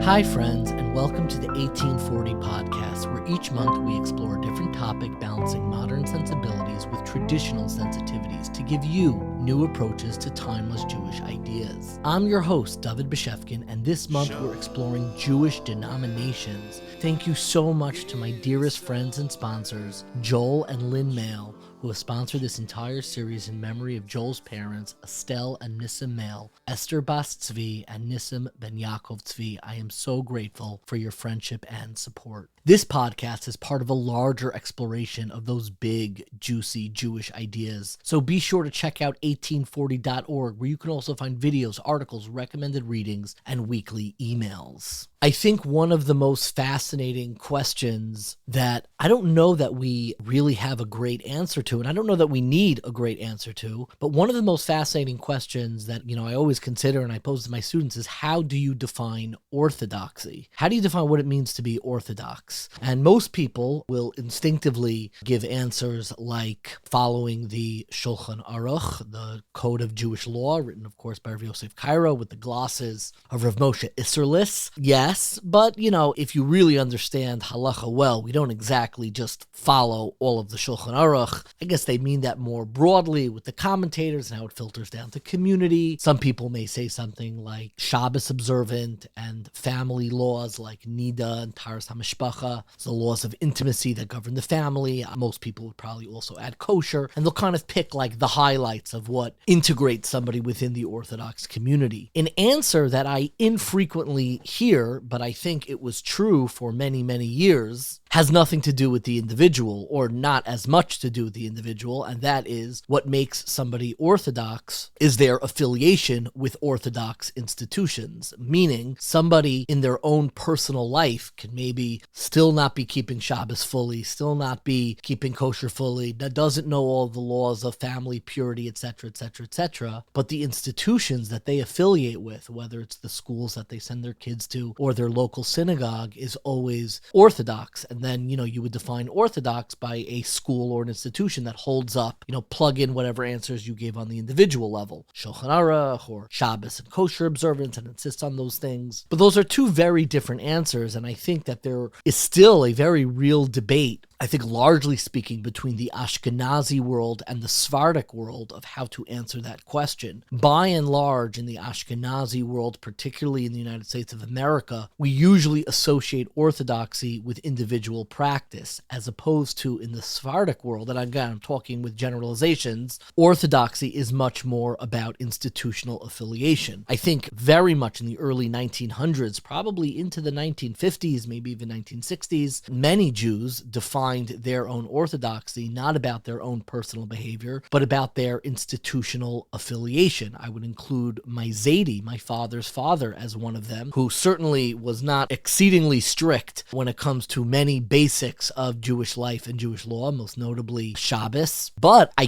Hi, friends, and welcome to the 1840 podcast, where each month we explore a different topic balancing modern sensibilities with traditional sensitivities to give you new approaches to timeless Jewish ideas. I'm your host, David Beshefkin, and this month we're exploring Jewish denominations. Thank you so much to my dearest friends and sponsors, Joel and Lynn Mail, who have sponsored this entire series in memory of Joel's parents, Estelle and Nissim Mail, Esther Bas Tzvi, and Nissim Ben Yaakov Tzvi. I am so grateful for your friendship and support. This podcast is part of a larger exploration of those big, juicy Jewish ideas. So be sure to check out 1840.org, where you can also find videos, articles, recommended readings, and weekly emails. I think one of the most fascinating questions that I don't know that we really have a great answer to, and I don't know that we need a great answer to, but one of the most fascinating questions that, I always consider and I pose to my students is, how do you define orthodoxy? How do you define what it means to be orthodox? And most people will instinctively give answers like following the Shulchan Aruch, the Code of Jewish Law, written, of course, by Rav Yosef Cairo with the glosses of Rav Moshe Isserlis. Yes, but, if you really understand halacha well, we don't exactly just follow all of the Shulchan Aruch. I guess they mean that more broadly with the commentators and how it filters down to community. Some people may say something like Shabbos observant and family laws like Nida and Taras HaMishpacha, the laws of intimacy that govern the family. Most people would probably also add kosher, and they'll kind of pick like the highlights of what integrates somebody within the Orthodox community. An answer that I infrequently hear, but I think it was true for many, many years, has nothing to do with the individual, or not as much to do with the individual, and that is what makes somebody Orthodox is their affiliation with Orthodox institutions, meaning somebody in their own personal life can maybe still not be keeping Shabbos fully, still not be keeping kosher fully, that doesn't know all the laws of family purity, etc., etc., etc., but the institutions that they affiliate with, whether it's the schools that they send their kids to or their local synagogue, is always Orthodox. And then, you would define Orthodox by a school or an institution that holds up, plug in whatever answers you gave on the individual level, Shulchan Aruch or Shabbos and kosher observance, and insist on those things. But those are two very different answers, and I think that there is still a very real debate, I think largely speaking, between the Ashkenazi world and the Sephardic world of how to answer that question. By and large, in the Ashkenazi world, particularly in the United States of America, we usually associate orthodoxy with individual practice, as opposed to in the Sephardic world, and again, I'm talking with generalizations, orthodoxy is much more about institutional affiliation. I think very much in the early 1900s, probably into the 1950s, maybe even 1960s, many Jews defined their own orthodoxy not about their own personal behavior, but about their institutional affiliation. I would include my Zaidi, my father's father, as one of them, who certainly was not exceedingly strict when it comes to many basics of Jewish life and Jewish law, most notably Shabbos. But I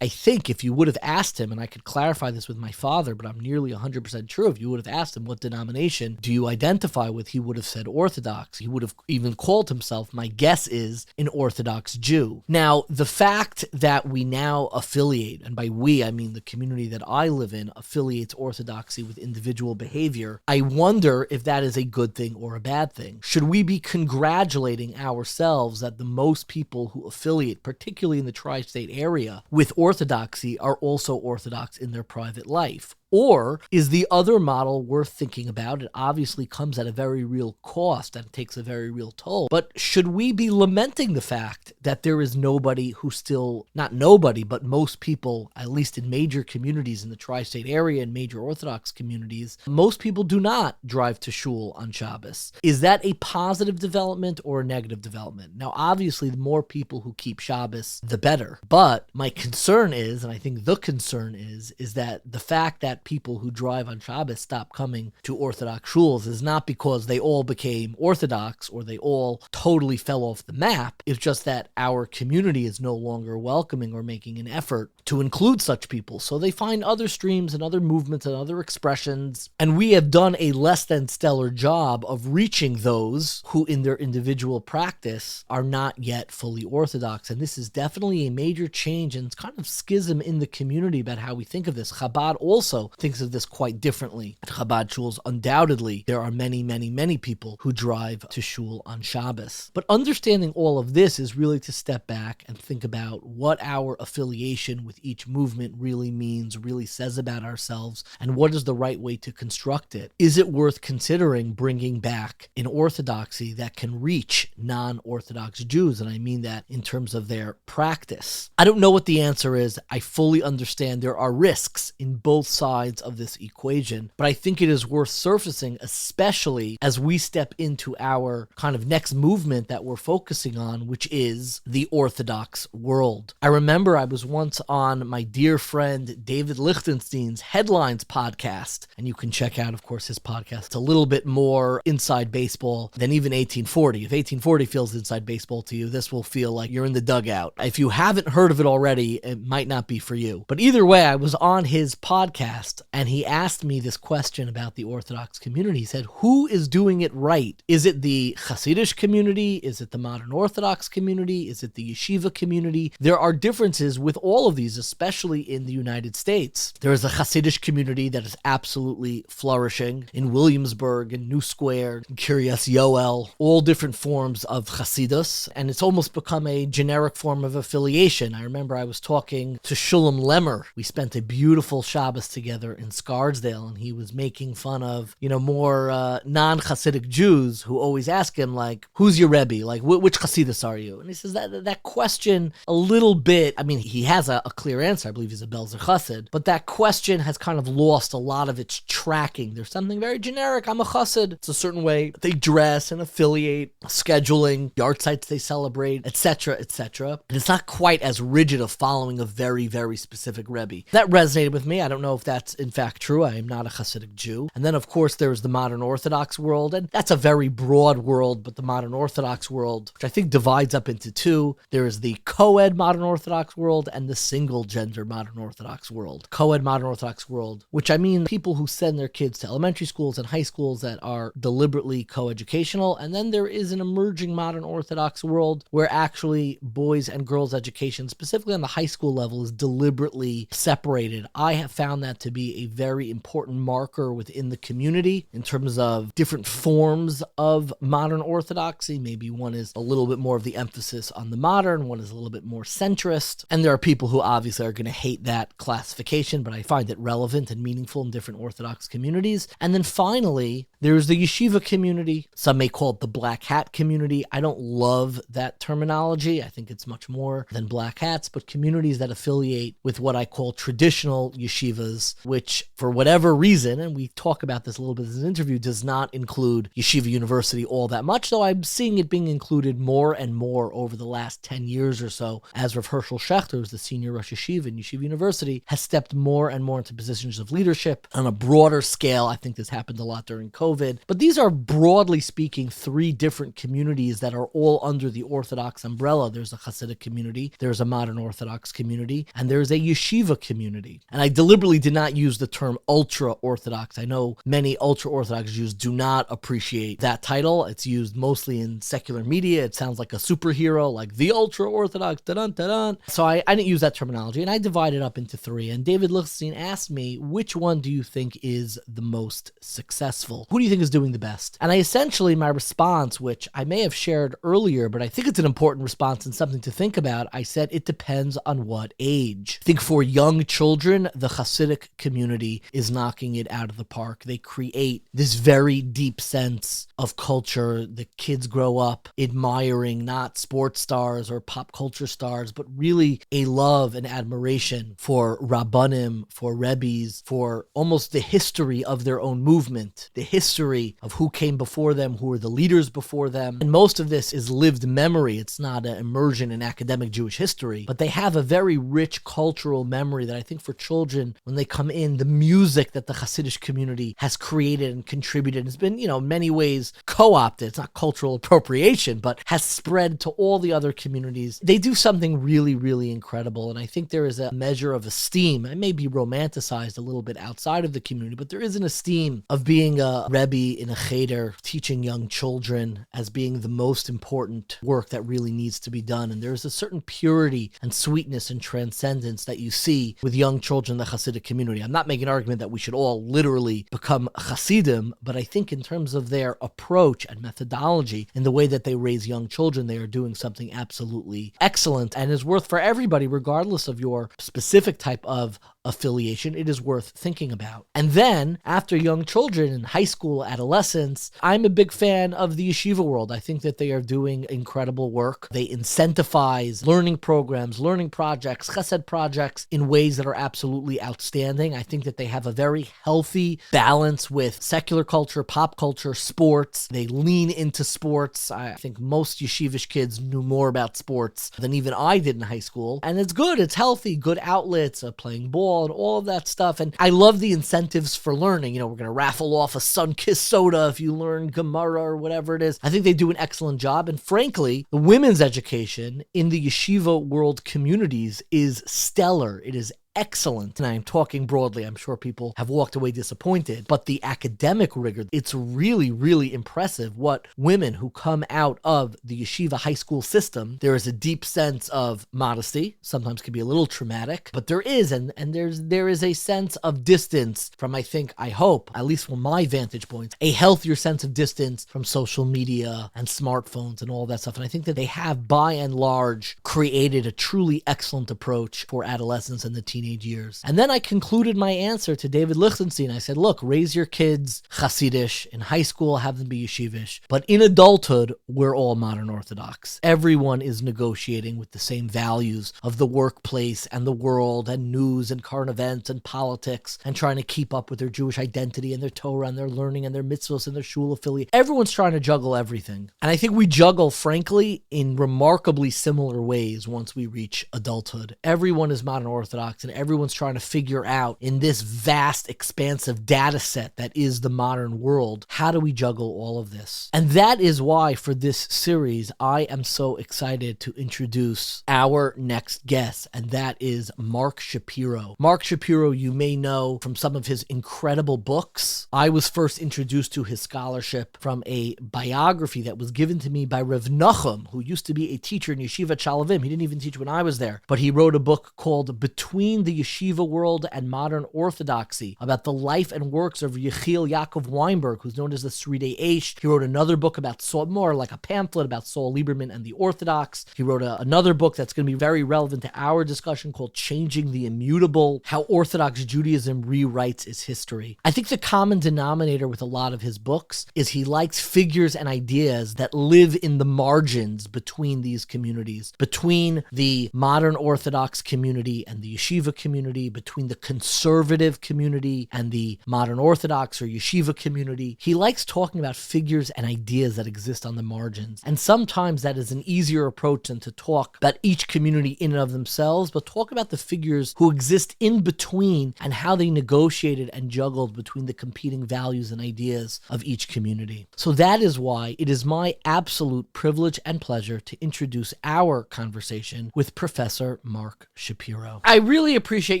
think if you would have asked him, and I could clarify this with my father, but I'm nearly 100% true, if you would have asked him what denomination do you identify with, he would have said Orthodox. He would have even called himself, my guess is, an Orthodox Jew. Now, the fact that we now affiliate, and by we, I mean the community that I live in, affiliates Orthodoxy with individual behavior, I wonder if that is a good thing or a bad thing. Should we be congratulating ourselves that the most people who affiliate, particularly in the tri-state area, with Orthodoxy are also Orthodox in their private life? Or is the other model worth thinking about? It obviously comes at a very real cost and takes a very real toll. But should we be lamenting the fact that there is nobody who still, not nobody, but most people, at least in major communities in the tri-state area and major Orthodox communities, most people do not drive to shul on Shabbos? Is that a positive development or a negative development? Now, obviously, the more people who keep Shabbos, the better. But my concern is, and I think the concern is that the fact that people who drive on Shabbos stop coming to Orthodox shuls is not because they all became Orthodox or they all totally fell off the map. It's just that our community is no longer welcoming or making an effort to include such people. So they find other streams and other movements and other expressions. And we have done a less than stellar job of reaching those who in their individual practice are not yet fully Orthodox. And this is definitely a major change and it's kind of schism in the community about how we think of this. Chabad also Shapiro thinks of this quite differently. At Chabad shuls, undoubtedly, there are many, many, many people who drive to shul on Shabbos. But understanding all of this is really to step back and think about what our affiliation with each movement really means, really says about ourselves, and what is the right way to construct it. Is it worth considering bringing back an orthodoxy that can reach non-Orthodox Jews? And I mean that in terms of their practice. I don't know what the answer is. I fully understand there are risks in both sides of this equation, but I think it is worth surfacing, especially as we step into our kind of next movement that we're focusing on, which is the Orthodox world. I remember I was once on my dear friend David Lichtenstein's Headlines podcast, and you can check out, of course, his podcast. It's a little bit more inside baseball than even 1840. If 1840 feels inside baseball to you, this will feel like you're in the dugout. If you haven't heard of it already, it might not be for you. But either way, I was on his podcast, and he asked me this question about the Orthodox community. He said, who is doing it right? Is it the Hasidic community? Is it the modern Orthodox community? Is it the Yeshiva community? There are differences with all of these, especially in the United States. There is a Hasidic community that is absolutely flourishing in Williamsburg and New Square, and Kiryas Yoel, all different forms of Hasidus, and it's almost become a generic form of affiliation. I remember I was talking to Shulam Lemmer. We spent a beautiful Shabbos together in Scarsdale, and he was making fun of, more non-Hasidic Jews who always ask him, like, who's your Rebbe? Like, which Hasidus are you? And he says that question a little bit, I mean, he has a clear answer. I believe he's a Belzer Chassid, but that question has kind of lost a lot of its tracking. There's something very generic. I'm a Chassid. It's a certain way they dress and affiliate, scheduling, yard sites they celebrate, etc., etc. And it's not quite as rigid of following a very, very specific Rebbe. That resonated with me. I don't know if that's in fact true. I am not a Hasidic Jew. And then, of course, there's the modern Orthodox world, and that's a very broad world, but the modern Orthodox world, which I think divides up into two, there is the co-ed modern Orthodox world and the single-gender modern Orthodox world. Co-ed modern Orthodox world, which I mean people who send their kids to elementary schools and high schools that are deliberately co-educational, and then there is an emerging modern Orthodox world where actually boys and girls education, specifically on the high school level, is deliberately separated. I have found that to be a very important marker within the community in terms of different forms of modern Orthodoxy. Maybe one is a little bit more of the emphasis on the modern, one is a little bit more centrist, and there are people who obviously are going to hate that classification, but I find it relevant and meaningful in different Orthodox communities. And then finally, there's the Yeshiva community. Some may call it the black hat community. I don't love that terminology. I think it's much more than black hats, but communities that affiliate with what I call traditional yeshivas, which for whatever reason, and we talk about this a little bit in this interview, does not include Yeshiva University all that much, though I'm seeing it being included more and more over the last 10 years or so, as Rav Herschel Schechter, who's the senior Rosh Yeshiva in Yeshiva University, has stepped more and more into positions of leadership on a broader scale. I think this happened a lot during COVID. But these are, broadly speaking, three different communities that are all under the Orthodox umbrella. There's a Hasidic community, there's a modern Orthodox community, and there's a Yeshiva community. And I deliberately did not use the term ultra-Orthodox. I know many ultra-Orthodox Jews do not appreciate that title. It's used mostly in secular media. It sounds like a superhero, like the ultra-Orthodox, da-dun. So I didn't use that terminology, and I divided up into three. And David Lichtenstein asked me, which one do you think is the most successful? Who do you think is doing the best? And I essentially, my response, which I may have shared earlier, but I think it's an important response and something to think about, I said it depends on what age. I think for young children, the Hasidic community is knocking it out of the park. They create this very deep sense of culture. The kids grow up admiring not sports stars or pop culture stars, but really a love and admiration for Rabbanim, for Rebbes, for almost the history of their own movement, the history of who came before them, who were the leaders before them. And most of this is lived memory. It's not an immersion in academic Jewish history, but they have a very rich cultural memory that I think for children, when they come in, the music that the Hasidic community has created and contributed has been, in many ways co-opted. It's not cultural appropriation, but has spread to all the other communities. They do something really, really incredible. And I think there is a measure of esteem. It may be romanticized a little bit outside of the community, but there is an esteem of being a Rebbe Rebbe in a cheder teaching young children as being the most important work that really needs to be done. And there's a certain purity and sweetness and transcendence that you see with young children in the Hasidic community. I'm not making an argument that we should all literally become Hasidim, but I think in terms of their approach and methodology and the way that they raise young children, they are doing something absolutely excellent and is worth for everybody, regardless of your specific type of affiliation. It is worth thinking about. And then after young children in high school, adolescence, I'm a big fan of the yeshiva world. I think that they are doing incredible work. They incentivize learning programs, learning projects, chesed projects in ways that are absolutely outstanding. I think that they have a very healthy balance with secular culture, pop culture, sports. They lean into sports. I think most yeshivish kids knew more about sports than even I did in high school. And it's good. It's healthy, good outlets, playing ball, and all of that stuff. And I love the incentives for learning. We're going to raffle off a Sun-Kissed soda if you learn Gemara or whatever it is. I think they do an excellent job. And frankly, the women's education in the yeshiva world communities is stellar. It is excellent. And I'm talking broadly. I'm sure people have walked away disappointed, but the academic rigor, it's really, really impressive what women who come out of the yeshiva high school system, there is a deep sense of modesty, sometimes can be a little traumatic, but there is, and there is a sense of distance from, I hope, at least from my vantage points, a healthier sense of distance from social media and smartphones and all that stuff. And I think that they have, by and large, created a truly excellent approach for adolescence and the teenage years. And then I concluded my answer to David Lichtenstein. I said, look, raise your kids Hasidish. In high school, have them be yeshivish. But in adulthood, we're all modern Orthodox. Everyone is negotiating with the same values of the workplace and the world and news and current events and politics and trying to keep up with their Jewish identity and their Torah and their learning and their mitzvahs and their shul affiliate. Everyone's trying to juggle everything. And I think we juggle, frankly, in remarkably similar ways once we reach adulthood. Everyone is modern Orthodox and everyone's trying to figure out in this vast, expansive data set that is the modern world, how do we juggle all of this? And that is why for this series, I am so excited to introduce our next guest, and that is Marc Shapiro. Marc Shapiro, you may know from some of his incredible books. I was first introduced to his scholarship from a biography that was given to me by Rav Nachum, who used to be a teacher in Yeshiva Chalavim. He didn't even teach when I was there, but he wrote a book called Between the Yeshiva World and Modern Orthodoxy about the life and works of Yechiel Yaakov Weinberg, who's known as the Sridei Eish. He wrote another book about Saul, more like a pamphlet about Saul Lieberman and the Orthodox. He wrote another book that's going to be very relevant to our discussion called Changing the Immutable, How Orthodox Judaism Rewrites Its History. I think the common denominator with a lot of his books is he likes figures and ideas that live in the margins between these communities, between the modern Orthodox community and the yeshiva community, between the conservative community and the modern Orthodox or yeshiva community. He likes talking about figures and ideas that exist on the margins. And sometimes that is an easier approach than to talk about each community in and of themselves, but talk about the figures who exist in between and how they negotiated and juggled between the competing values and ideas of each community. So that is why it is my absolute privilege and pleasure to introduce our conversation with Professor Marc Shapiro. I really appreciate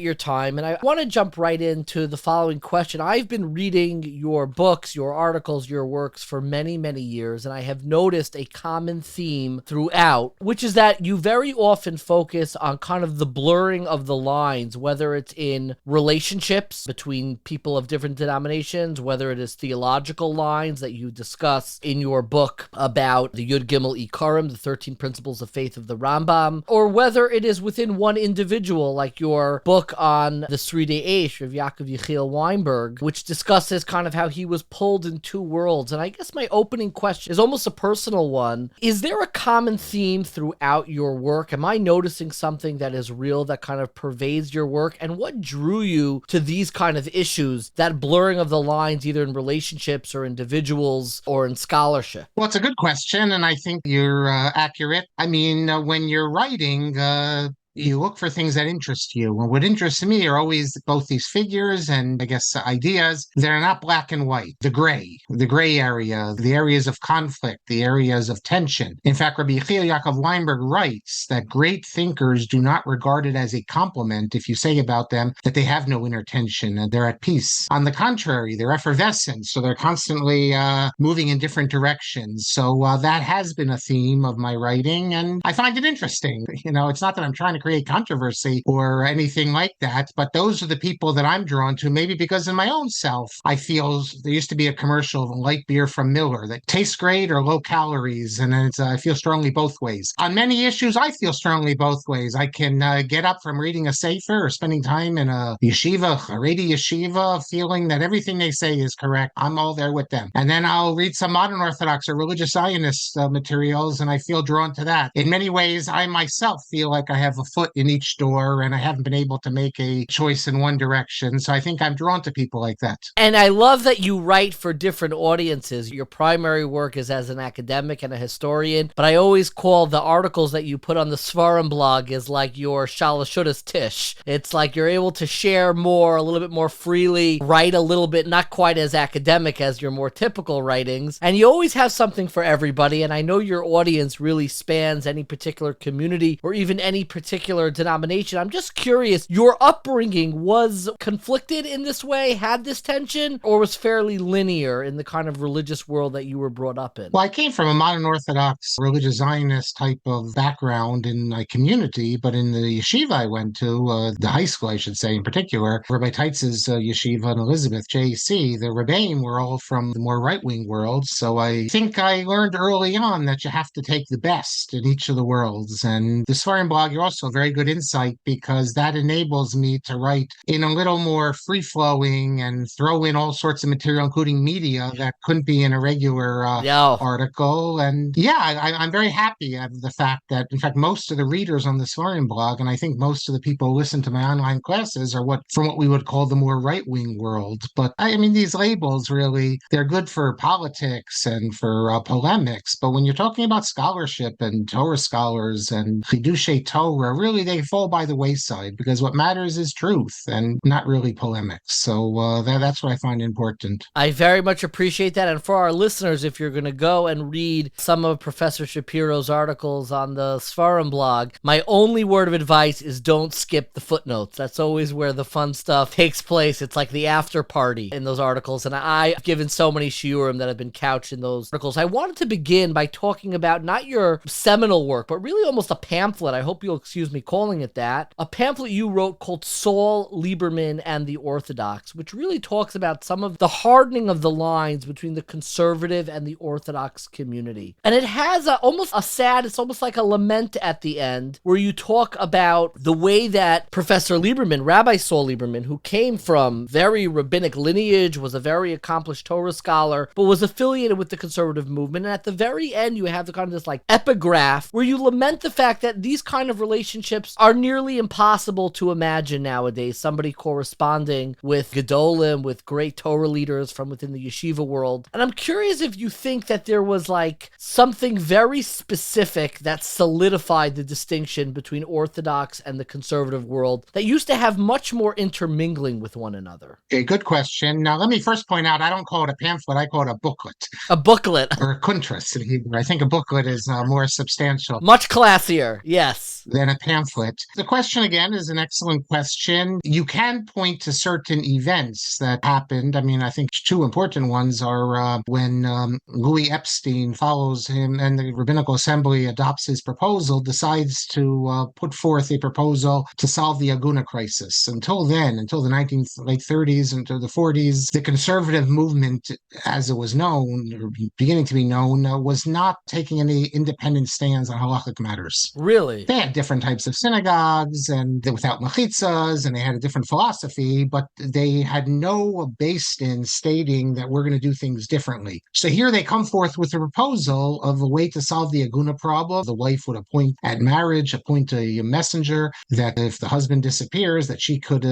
your time, and I want to jump right into the following question. I've been reading your books, your articles, your works for many, many years, and I have noticed a common theme throughout, which is that you very often focus on kind of the blurring of the lines, whether it's in relationships between people of different denominations, whether it is theological lines that you discuss in your book about the Yud Gimel Ikarim, the 13 Principles of Faith of the Rambam, or whether it is within one individual, like your book on the Sridei Eish of Yaakov Yechiel Weinberg, which discusses kind of how he was pulled in two worlds. And I guess my opening question is almost a personal one. Is there a common theme throughout your work? Am I noticing something that is real that kind of pervades your work? And what drew you to these kind of issues, that blurring of the lines, either in relationships or individuals or in scholarship? Well, it's a good question, and I think you're accurate. I mean, when you're writing, You look for things that interest you. And what interests me are always both these figures and I guess ideas that are not black and white, the gray area, the areas of conflict, the areas of tension. In fact, Rabbi Yechiel Yaakov Weinberg writes that great thinkers do not regard it as a compliment if you say about them that they have no inner tension and they're at peace. On the contrary, they're effervescent, so they're constantly moving in different directions. So that has been a theme of my writing, and I find it interesting. It's not that I'm trying to create controversy or anything like that, but those are the people that I'm drawn to, maybe because in my own self, I feel there used to be a commercial of light beer from Miller that tastes great or low calories, and I feel strongly both ways. On many issues, I feel strongly both ways. I can get up from reading a sefer or spending time in a yeshiva, Haredi yeshiva, feeling that everything they say is correct. I'm all there with them. And then I'll read some modern Orthodox or religious Zionist materials, and I feel drawn to that. In many ways, I myself feel like I have a foot in each door, and I haven't been able to make a choice in one direction. So I think I'm drawn to people like that. And I love that you write for different audiences. Your primary work is as an academic and a historian, but I always call the articles that you put on the Svarim blog is like your Shalashudas Tish. It's like you're able to share more, a little bit more freely, write a little bit, not quite as academic as your more typical writings, and you always have something for everybody, and I know your audience really spans any particular community or even any particular denomination. I'm just curious, your upbringing was conflicted in this way, had this tension, or was fairly linear in the kind of religious world that you were brought up in? Well, I came from a modern Orthodox religious Zionist type of background in my community, but in the yeshiva I went to, the high school, I should say, in particular, Rabbi Teitz's yeshiva in Elizabeth, JC, the Rebbeim were all from the more right-wing world. So I think I learned early on that you have to take the best in each of the worlds. And the Svarim blog, you're also a very good insight because that enables me to write in a little more free-flowing and throw in all sorts of material, including media that couldn't be in a regular article. And yeah, I'm very happy of the fact that, in fact, most of the readers on the Svarim blog, and I think most of the people who listen to my online classes are from what we would call the more right-wing world. But I mean, these labels really, they're good for politics and for polemics. But when you're talking about scholarship and Torah scholars and Chidushei Torah, really they fall by the wayside because what matters is truth and not really polemics. So that's what I find important. I very much appreciate that. And for our listeners, if you're going to go and read some of Professor Shapiro's articles on the Svarim blog, my only word of advice is don't skip the footnotes. That's always where the fun stuff takes place. It's like the after party in those articles. And I've given so many shiurim that have been couched in those articles. I wanted to begin by talking about not your seminal work, but really almost a pamphlet. I hope you'll excuse me calling it that. A pamphlet you wrote called Saul Lieberman and the Orthodox, which really talks about some of the hardening of the lines between the conservative and the Orthodox community. And it has almost a sad, it's almost like a lament at the end, where you talk about the way that Professor Lieberman, Rabbi Saul Lieberman, who came from very rabbinic lineage, was a very accomplished Torah scholar, but was affiliated with the conservative movement. And at the very end, you have the kind of this like epigraph where you lament the fact that these kind of relationships are nearly impossible to imagine nowadays. Somebody corresponding with Gedolim, with great Torah leaders from within the yeshiva world. And I'm curious if you think that there was like something very specific that solidified the distinction between Orthodox and the conservative world that used to have much more intermingling with one another. Okay, good question. Now, let me first point out, I don't call it a pamphlet, I call it a booklet. A booklet. Or a kuntras in Hebrew. I think a booklet is more substantial. Much classier, yes. Than a pamphlet. The question, again, is an excellent question. You can point to certain events that happened. I mean, I think two important ones are when Louis Epstein follows him and the Rabbinical Assembly adopts his proposal, decides to put forth a proposal to solve the Aguna crisis. Until then, until the late 30s, until the 40s, the conservative movement, as it was known, or beginning to be known, was not taking any independent stands on halachic matters. Really? They had different types of synagogues and without mechitzas, and they had a different philosophy, but they had no base in stating that we're going to do things differently. So here they come forth with a proposal of a way to solve the Aguna problem. The wife would appoint a messenger, that if the husband disappears, that she could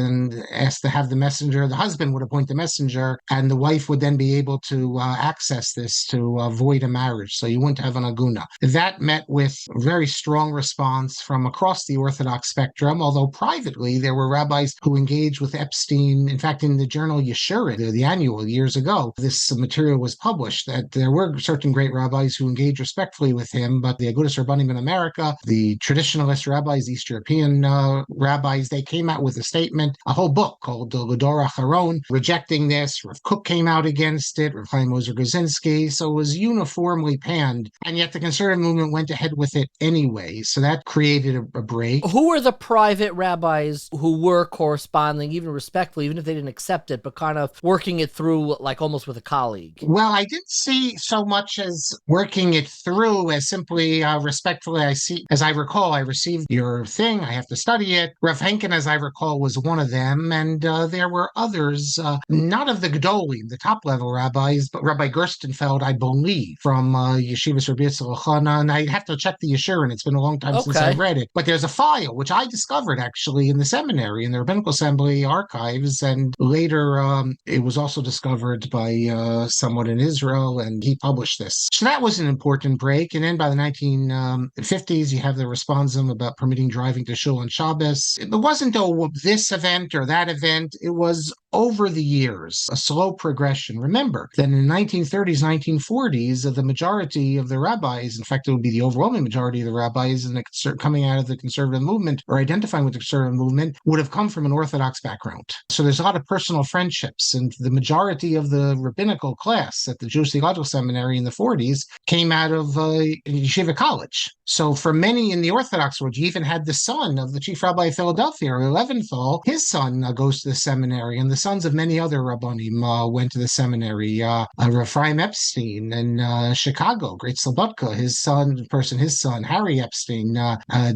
ask to have the messenger. The husband would appoint the messenger, and the wife would then be able to access this to avoid a marriage. So you wouldn't have an Aguna. That met with very strong response from across across the Orthodox spectrum, although privately there were rabbis who engaged with Epstein. In fact, in the journal Yeshiva, the annual years ago, this material was published that there were certain great rabbis who engaged respectfully with him, but the Agudas Rabbanim in America, the traditionalist rabbis, East European rabbis, they came out with a statement, a whole book called L'Dor Acharon, rejecting this. Rav Kook came out against it, Rav Chaim Ozer Grzinski, so it was uniformly panned, and yet the conservative movement went ahead with it anyway, so that created a break. Who were the private rabbis who were corresponding, even respectfully, even if they didn't accept it, but kind of working it through like almost with a colleague? Well, I didn't see so much as working it through as simply respectfully. As I recall, I received your thing, I have to study it. Rav Henkin, as I recall, was one of them, and there were others, not of the Gedolim, the top-level rabbis, but Rabbi Gerstenfeld, I believe, from Yeshiva Rabbi Yitzchak Elchanan, and I'd have to check the Yeshurun. It's been a long time since I read it. But there's a file, which I discovered actually in the seminary, in the Rabbinical Assembly archives, and later it was also discovered by someone in Israel, and he published this. So that was an important break. And then by the 1950s, you have the responsum about permitting driving to shul on Shabbos. It wasn't this event or that event. It was over the years, a slow progression. Remember that in the 1930s, 1940s, the majority of the rabbis, in fact, it would be the overwhelming majority of the rabbis coming out of the conservative movement or identifying with the conservative movement would have come from an Orthodox background. So there's a lot of personal friendships, and the majority of the rabbinical class at the Jewish Theological Seminary in the 40s came out of Yeshiva College. So for many in the Orthodox world, you even had the son of the chief rabbi of Philadelphia, Leventhal. His son goes to the seminary, and the sons of many other rabbanim went to the seminary. Ephraim Epstein in Chicago, Great Slobodka, his son, Harry Epstein,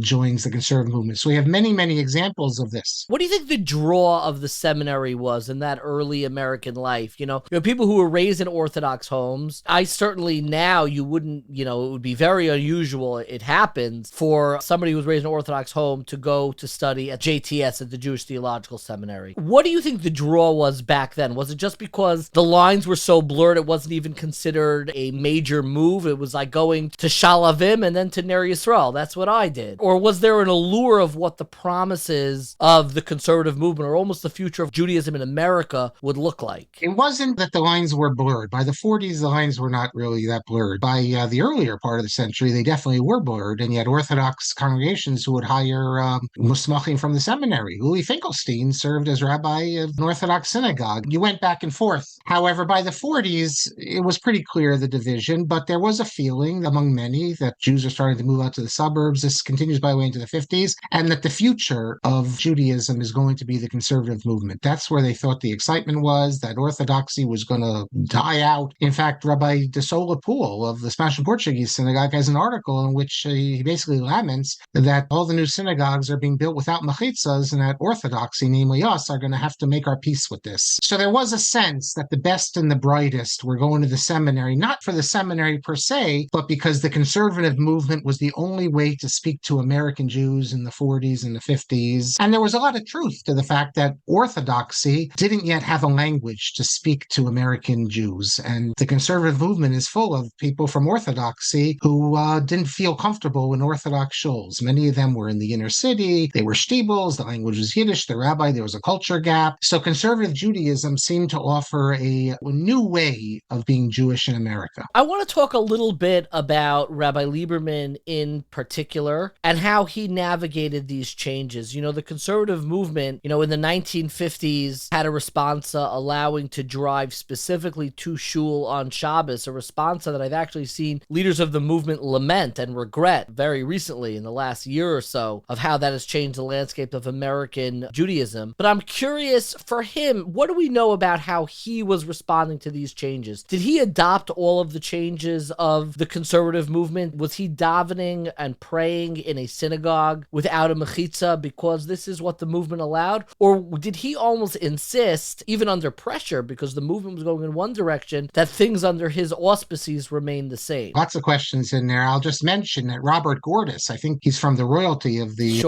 joins the conservative movement. So we have many, many examples of this. What do you think the draw of the seminary was in that early American life? You know, people who were raised in Orthodox homes. I certainly now you wouldn't, it would be very unusual. It happens for somebody who was raised in an Orthodox home to go to study at JTS, at the Jewish Theological Seminary. What do you think the draw was back then? Was it just because the lines were so blurred it wasn't even considered a major move? It was like going to Shalavim and then to Ner Yisrael. That's what I did. Or was there an allure of what the promises of the conservative movement or almost the future of Judaism in America would look like? It wasn't that the lines were blurred. By the 40s, the lines were not really that blurred. By the earlier part of the century, they definitely were blurred, and yet Orthodox congregations who would hire musmachim from the seminary. Uli Finkelstein served as rabbi of an Orthodox synagogue. You went back and forth. However, by the 40s, it was pretty clear the division, but there was a feeling among many that Jews are starting to move out to the suburbs. This continues, by the way, into the 50s, and that the future of Judaism is going to be the conservative movement. That's where they thought the excitement was, that Orthodoxy was going to die out. In fact, Rabbi De Sola Pool of the Spanish and Portuguese synagogue has an article in which he basically laments that all the new synagogues are being built without mechitzas, and that Orthodoxy, namely us, are going to have to make our peace with this. So there was a sense that the best and the brightest were going to the seminary, not for the seminary per se, but because the conservative movement was the only way to speak to American Jews in the 40s and the 50s. And there was a lot of truth to the fact that Orthodoxy didn't yet have a language to speak to American Jews. And the conservative movement is full of people from Orthodoxy who didn't feel comfortable in Orthodox shuls. Many of them were in the inner city. They were shtibels. The language was Yiddish. The rabbi, there was a culture gap. So conservative Judaism seemed to offer a new way of being Jewish in America. I want to talk a little bit about Rabbi Lieberman in particular and how he navigated these changes. The conservative movement, in the 1950s had a responsa allowing to drive specifically to shul on Shabbos, a responsa that I've actually seen leaders of the movement lament and regret very recently in the last year or so of how that has changed the landscape of American Judaism. But I'm curious, for him, what do we know about how he was responding to these changes? Did he adopt all of the changes of the conservative movement? Was he davening and praying in a synagogue without a mechitza because this is what the movement allowed? Or did he almost insist, even under pressure, because the movement was going in one direction, that things under his auspices remained the same? Lots of questions in there. I'll just mention that Robert Gordis, I think he's from the royalty of the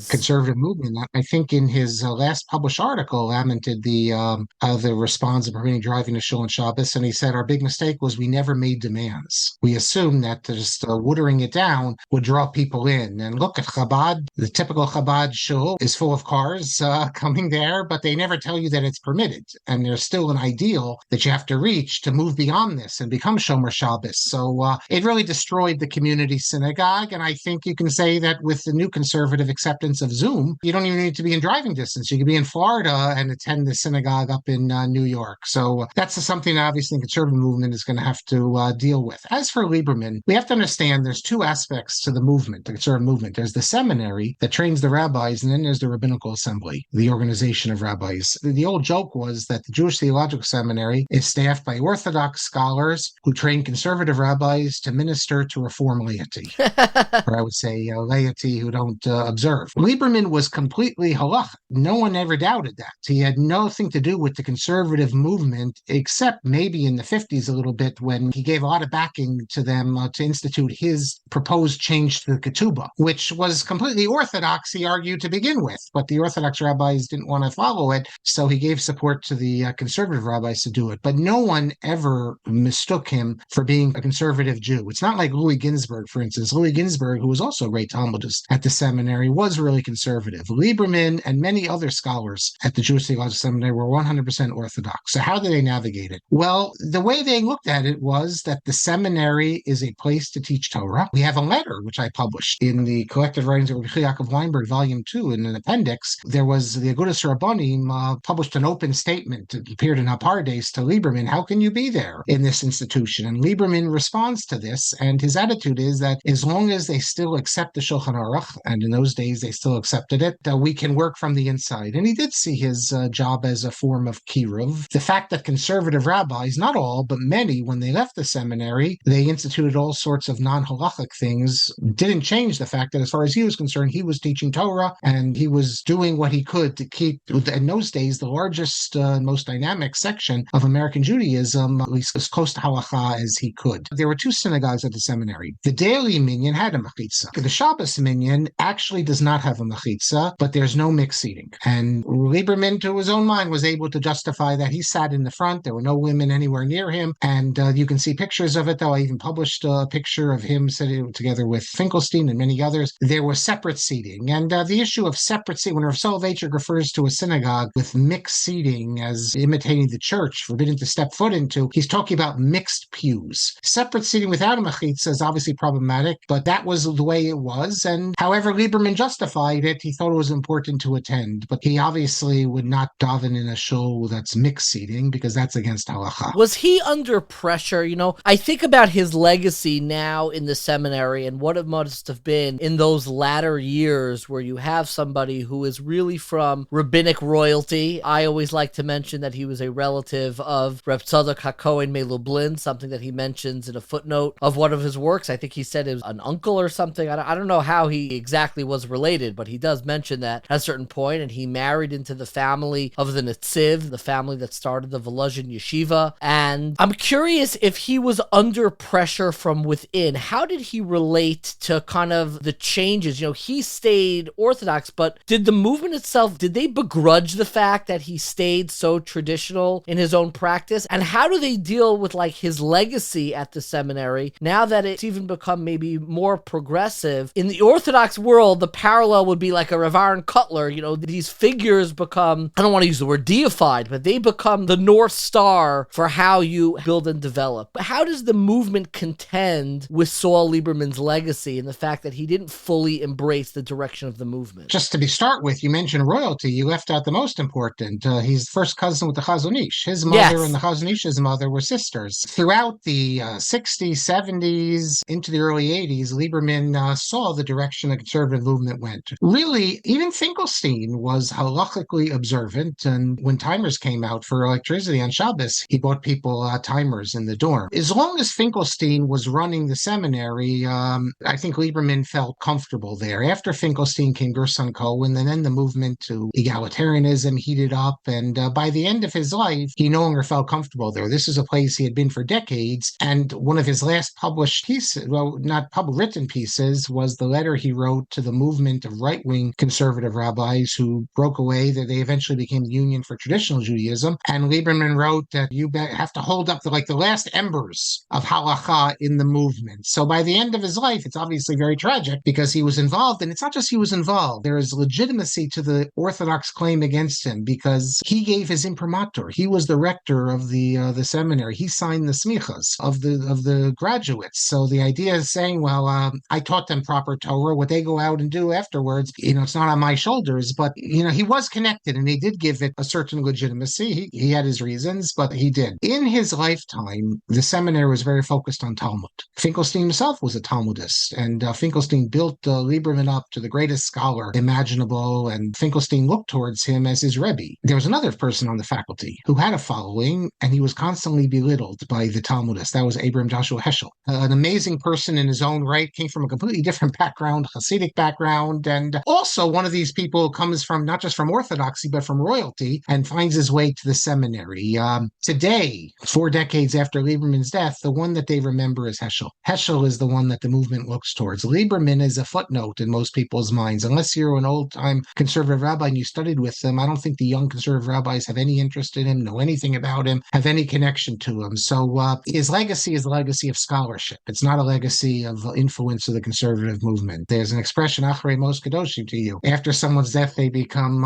conservative movement. I think in his last published article, lamented the response of permitting driving to shul on Shabbos, and he said, our big mistake was we never made demands. We assumed that just watering it down would draw people in. And look at Chabad, the typical Chabad shul is full of cars coming there, but they never tell you that it's permitted. And there's still an ideal that you have to reach to move beyond this and become Shomer Shabbos. So it really destroyed the community synagogue. And I think you can say that with the new conservative acceptance of Zoom, you don't even need to be in driving distance. You could be in Florida and attend the synagogue up in New York. So that's something obviously the conservative movement is going to have to deal with. As for Lieberman, we have to understand there's two aspects to the movement, the conservative movement. There's the seminary that trains the rabbis, and then there's the rabbinical assembly, the organization of rabbis. The old joke was that the Jewish Theological Seminary is staffed by Orthodox scholars who train conservative rabbis to minister to Reform laity, or I would say laity who don't observe. Lieberman was completely halacha. No one ever doubted that. He had nothing to do with the conservative movement, except maybe in the 50s a little bit when he gave a lot of backing to them to institute his proposed change to the ketubah, which was completely orthodox, he argued, to begin with. But the Orthodox rabbis didn't want to follow it, so he gave support to the conservative rabbis to do it. But no one ever mistook him for being a conservative Jew. It's not like Louis Ginsburg, for instance. Louis Ginsburg, who was also a great Talmudist at the seminary, was really conservative. Lieberman and many other scholars at the Jewish Theological Seminary were 100% Orthodox. So how did they navigate it? Well, the way they looked at it was that the seminary is a place to teach Torah. We have a letter, which I published in the collected writings of Yaakov Weinberg, Volume 2, in an appendix. There was the Agudas Rabbanim published an open statement. It appeared in Hapardes to Lieberman. How can you be there in this institution? And Lieberman responds to this, and his attitude is that as long as they still accept the Shulchan Aruch, and in those days they still accepted it, we can work from the inside. And he did see his job as a form of kiruv. The fact that conservative rabbis, not all, but many, when they left the seminary, they instituted all sorts of non-halachic things, didn't change the fact that as far as he was concerned, he was teaching Torah, and he was doing what he could to keep, in those days, the largest, most dynamic section of American Judaism, at least as close to halacha as he could. There were two synagogues at the seminary. The daily minyan had a mechitza. The Shabbos minyan actually does not have a mechitza, but there's no mixed seating. And Lieberman, to his own mind, was able to justify that. He sat in the front. There were no women anywhere near him. And you can see pictures of it, though. I even published a picture of him sitting together with Finkelstein and many others. There was separate seating. And the issue of separate seating, when Rav Soloveitchik refers to a synagogue with mixed seating as imitating the church, forbidden to step foot into, he's talking about mixed pews. Separate seating without a mechitza is obviously problematic, but that was the way it was. And however Lieberman justified it, he thought it was important to attend. But he obviously would not daven in a shul that's mixed seating because that's against halacha. Was he under pressure? You know, I think about his legacy now in the seminary and what it must have been in those latter years where you have somebody who is really from rabbinic royalty. I always like to mention that he was a relative of Reb Tzadok HaKohen Melublin, something that he mentions in a footnote of one of his works. I think he said it was an uncle or something. I don't know how he exactly was related, but he does mention that at a certain point, and he married into the family of the Netziv, the family that started the Volozhin Yeshiva. And I'm curious if he was under pressure from within. How did he relate to kind of the changes? You know, he stayed Orthodox, but did the movement itself, did they begrudge the fact that he stayed so traditional in his own practice? And how do they deal with like his legacy at the seminary now that it's even become maybe more progressive? In the Orthodox world, the parallel would be like a Rav Aaron Kotler. You know, these figures become, I don't want to use the word deified, but they become the North Star for how you build and develop. But how does the movement contend with Saul Lieberman's legacy and the fact that he didn't fully embrace the direction of the movement? Just to start with, you mentioned royalty. You left out the most important. He's first cousin with the Chazon Ish. His mother and the Chazon Ish's mother were sisters. Throughout the 60s, 70s, into the early 80s, Lieberman saw the direction the conservative movement went. Really, even Finkelstein was halachically observant, and when timers came out for electricity on Shabbos, he bought people timers in the dorm. As long as Finkelstein was running the seminary, I think Lieberman felt comfortable there. After Finkelstein came Gerson Cohen, and then the movement to egalitarianism heated up, and by the end of his life, he no longer felt comfortable there. This is a place he had been for decades, and one of his last published pieces, well, not written pieces, was the letter he wrote to the movement of right-wing conservative rabbis who broke away, that they eventually became the Union for Traditional Judaism. And Lieberman wrote that you have to hold up the last embers of halacha in the movement. So by the end of his life, it's obviously very tragic because because he was involved. And it's not just he was involved. There is legitimacy to the Orthodox claim against him because he gave his imprimatur. He was the rector of the seminary. He signed the smichas of the graduates. So the idea is saying, well, I taught them proper Torah. What they go out and do afterwards, it's not on my shoulders. But he was connected, and he did give it a certain legitimacy. He had his reasons, but he did. In his lifetime, the seminary was very focused on Talmud. Finkelstein himself was a Talmudist, and Finkelstein built Lieberman up to the greatest scholar imaginable, and Finkelstein looked towards him as his Rebbe. There was another person on the faculty who had a following, and he was constantly belittled by the Talmudists. That was Abraham Joshua Heschel, an amazing person in his own right, came from a completely different background, Hasidic background, and also one of these people comes from not just from Orthodoxy, but from royalty, and finds his way to the seminary. Today, 4 decades after Lieberman's death, the one that they remember is Heschel. Heschel is the one that the movement looks towards. Lieberman is a footnote in most people's minds. Unless you're an old-time conservative rabbi and you studied with them, I don't think the young conservative rabbis have any interest in him, know anything about him, have any connection to him. So his legacy is the legacy of scholarship. It's not a legacy of influence of the conservative movement. There's an expression, achrei mos kadoshim, to you. After someone's death, they become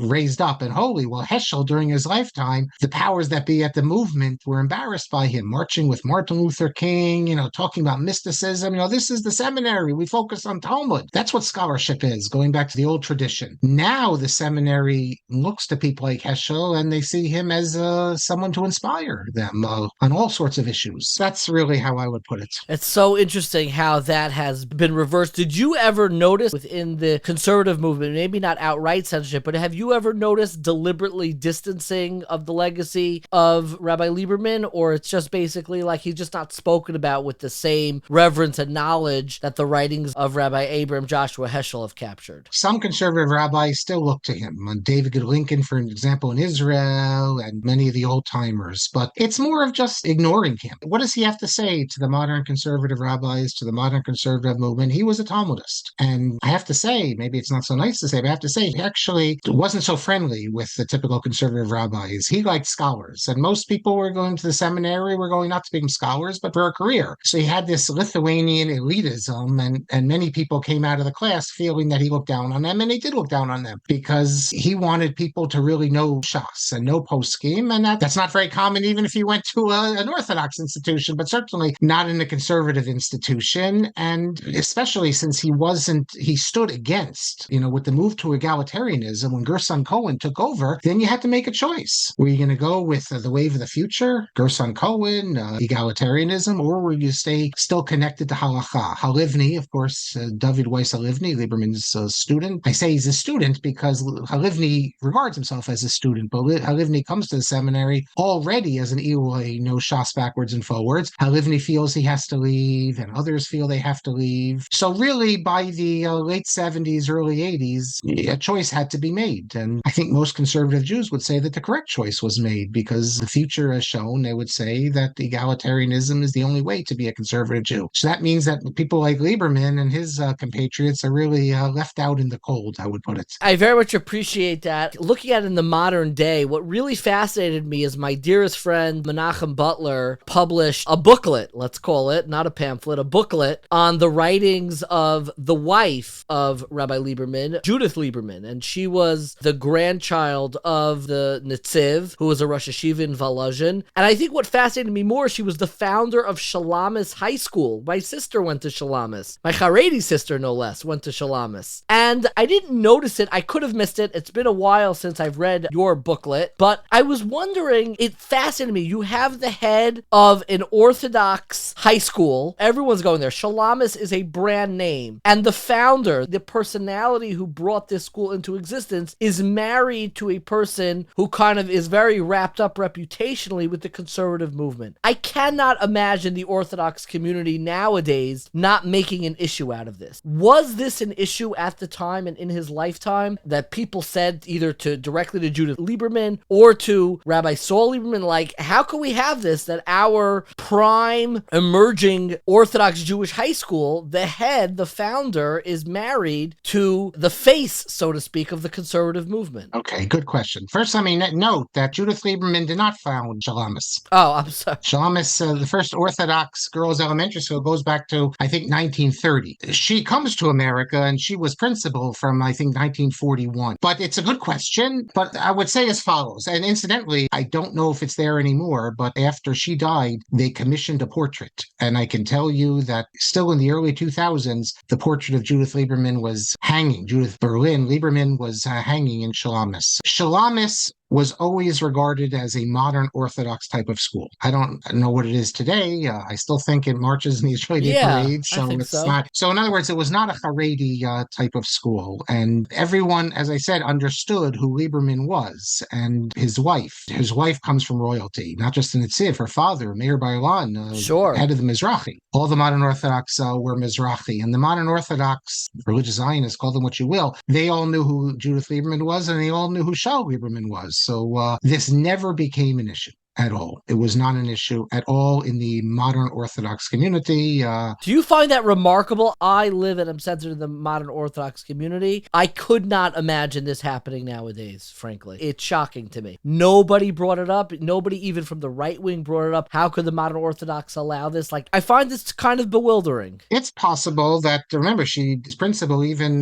raised up and holy. Well, Heschel, during his lifetime, the powers that be at the movement were embarrassed by him, marching with Martin Luther King, talking about mysticism. This is the seminary. We focus on Talmud. That's what scholarship is, going back to the old tradition. Now the seminary looks to people like Heschel, and they see him as someone to inspire them on all sorts of issues. That's really how I would put it. It's so interesting how that has been reversed. Did you ever notice within the conservative movement, maybe not outright censorship, but have you ever noticed deliberately distancing of the legacy of Rabbi Lieberman, or it's just basically like he's just not spoken about with the same reverence and knowledge that the writings of Rabbi Abraham Joshua Heschel have captured? Some conservative rabbis still look to him. David Lincoln, for example, in Israel, and many of the old-timers. But it's more of just ignoring him. What does he have to say to the modern conservative rabbis, to the modern conservative movement? He was a Talmudist. And I have to say, maybe it's not so nice to say, but I have to say, he actually wasn't so friendly with the typical conservative rabbis. He liked scholars. And most people were going to the seminary, were going not to become scholars, but for a career. So he had this Lithuanian elitism, and many people came out of the class feeling that he looked down on them, and he did look down on them because he wanted people to really know Shas and know poskim, and that's not very common even if you went to an Orthodox institution, but certainly not in a conservative institution. And especially since he stood against, with the move to egalitarianism, when Gerson Cohen took over, then you had to make a choice. Were you going to go with the wave of the future, Gerson Cohen, egalitarianism, or were you stay still connected to halacha? Halivni, of course, David Weiss Halivni, Lieberman's student. I say he's a student because Halivni regards himself as a student, but Halivni comes to the seminary already as an Eloi, no Shas backwards and forwards. Halivni feels he has to leave, and others feel they have to leave. So really, by the late 70s, early 80s, a choice had to be made. And I think most conservative Jews would say that the correct choice was made because the future has shown, they would say, that egalitarianism is the only way to be a conservative Jew. So that means that people like Lieberman and his compatriots are really left out in the cold, I would put it. I very much appreciate that. Looking at it in the modern day, what really fascinated me is my dearest friend Menachem Butler published a booklet, let's call it, not a pamphlet, a booklet on the writings of the wife of Rabbi Lieberman, Judith Lieberman, and she was the grandchild of the Netziv, who was a Rosh Yeshiva in Volozhin. And I think what fascinated me more, she was the founder of Shalamis High School. My sister went to Shalamis. My Haredi sister, no less, went to Shalamis. And I didn't notice it. I could have missed it. It's been a while since I've read your booklet, but I was wondering, it fascinated me. You have the head of an Orthodox high school. Everyone's going there. Shalamis is a brand name. And the founder, the personality who brought this school into existence, is married to a person who kind of is very wrapped up reputationally with the conservative movement. I cannot imagine the Orthodox community nowadays not making an issue out of this. Was this an issue at the time and in his lifetime that people said either directly to Judith Lieberman or to Rabbi Saul Lieberman, like, how can we have this that our prime emerging Orthodox Jewish high school, the founder, is married to the face, so to speak, of the conservative movement? Okay, good question. First, let me note that Judith Lieberman did not found Shalamis. Oh, I'm sorry. Shalamis, the first Orthodox girls' elementary school, goes back to, I think, 1930. She comes to America and she was principal from, I think, 1941. But it's a good question. But I would say as follows. And incidentally, I don't know if it's there anymore, but after she died, they commissioned a portrait. And I can tell you that still in the early 2000s, the portrait of Judith Lieberman was hanging. Judith Berlin Lieberman was hanging in Shalamis. Shalamis was always regarded as a modern Orthodox type of school. I don't know what it is today. I still think it marches in the Israeli parade. So I think it's so. not. So in other words, it was not a Haredi type of school. And everyone, as I said, understood who Lieberman was and his wife. His wife comes from royalty, not just in Netziv. Her father, Meir Bailan, head of the Mizrahi. All the modern Orthodox were Mizrahi. And the modern Orthodox, religious Zionists, call them what you will, they all knew who Judith Lieberman was and they all knew who Shaul Lieberman was. So this never became an issue at all. It was not an issue at all in the modern Orthodox community. Do you find that remarkable? I live and I'm sensitive to the modern Orthodox community. I could not imagine this happening nowadays, frankly. It's shocking to me. Nobody brought it up. Nobody even from the right wing brought it up. How could the modern Orthodox allow this? Like, I find this kind of bewildering. It's possible that, remember, she's principal even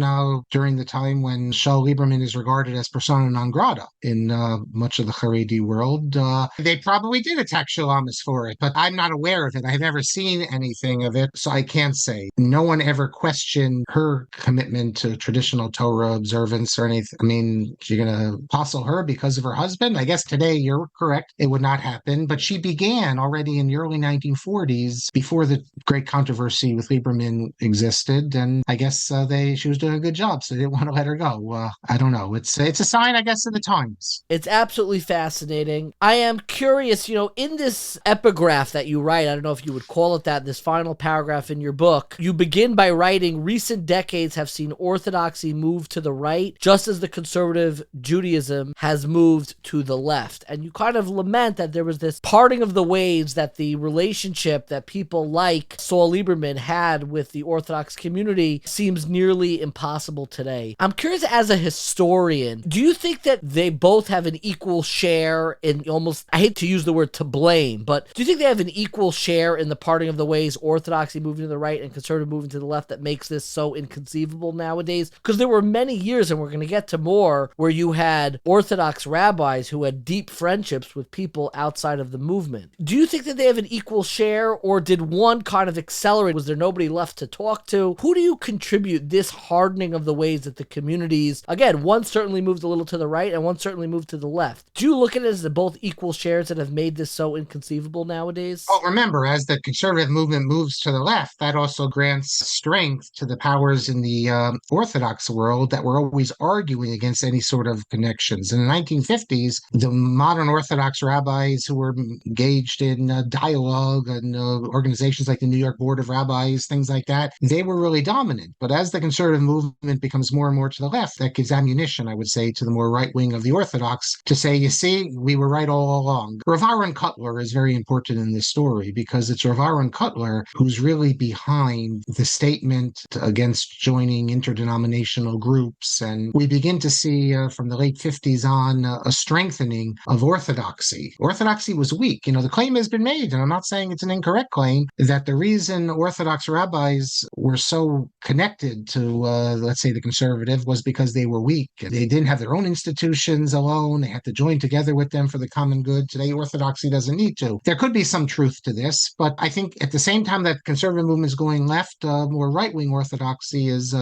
during the time when Shaul Lieberman is regarded as persona non grata in much of the Haredi world. They probably did attack Shalamis for it, but I'm not aware of it. I've never seen anything of it, so I can't say. No one ever questioned her commitment to traditional Torah observance or anything. I mean, you're going to apostle her because of her husband? I guess today you're correct. It would not happen, but she began already in the early 1940s before the great controversy with Lieberman existed, and I guess she was doing a good job, so they didn't want to let her go. I don't know. It's a sign, I guess, of the times. It's absolutely fascinating. I am curious, in this epigraph that you write, I don't know if you would call it that, this final paragraph in your book, you begin by writing, recent decades have seen Orthodoxy move to the right, just as the conservative Judaism has moved to the left. And you kind of lament that there was this parting of the ways, that the relationship that people like Saul Lieberman had with the Orthodox community seems nearly impossible today. I'm curious, as a historian, do you think that they both have an equal share in almost, I hate to use the word to blame, but do you think they have an equal share in the parting of the ways, Orthodoxy moving to the right and conservative moving to the left, that makes this so inconceivable nowadays? Because there were many years, and we're going to get to more, where you had Orthodox rabbis who had deep friendships with people outside of the movement. Do you think that they have an equal share, or did one kind of accelerate? Was there nobody left to talk to? Who do you contribute this hardening of the ways that the communities, again, one certainly moved a little to the right and one certainly moved to the left? Do you look at it as both equal shares that have made this so inconceivable nowadays? Well, remember, as the conservative movement moves to the left, that also grants strength to the powers in the Orthodox world that were always arguing against any sort of connections. In the 1950s, the modern Orthodox rabbis who were engaged in dialogue and organizations like the New York Board of Rabbis, things like that, they were really dominant. But as the conservative movement becomes more and more to the left, that gives ammunition, I would say, to the more right wing of the Orthodox to say, you see, we were right all along. Rav Aaron Kotler is very important in this story because it's Rav Aaron Kotler who's really behind the statement against joining interdenominational groups. And we begin to see from the late 50s on a strengthening of Orthodoxy. Orthodoxy was weak. The claim has been made, and I'm not saying it's an incorrect claim, that the reason Orthodox rabbis were so connected to, let's say, the conservative was because they were weak. They didn't have their own institutions alone. They had to join together with them for the common good. Today, Orthodoxy doesn't need to. There could be some truth to this, but I think at the same time that conservative movement is going left, more right-wing Orthodoxy is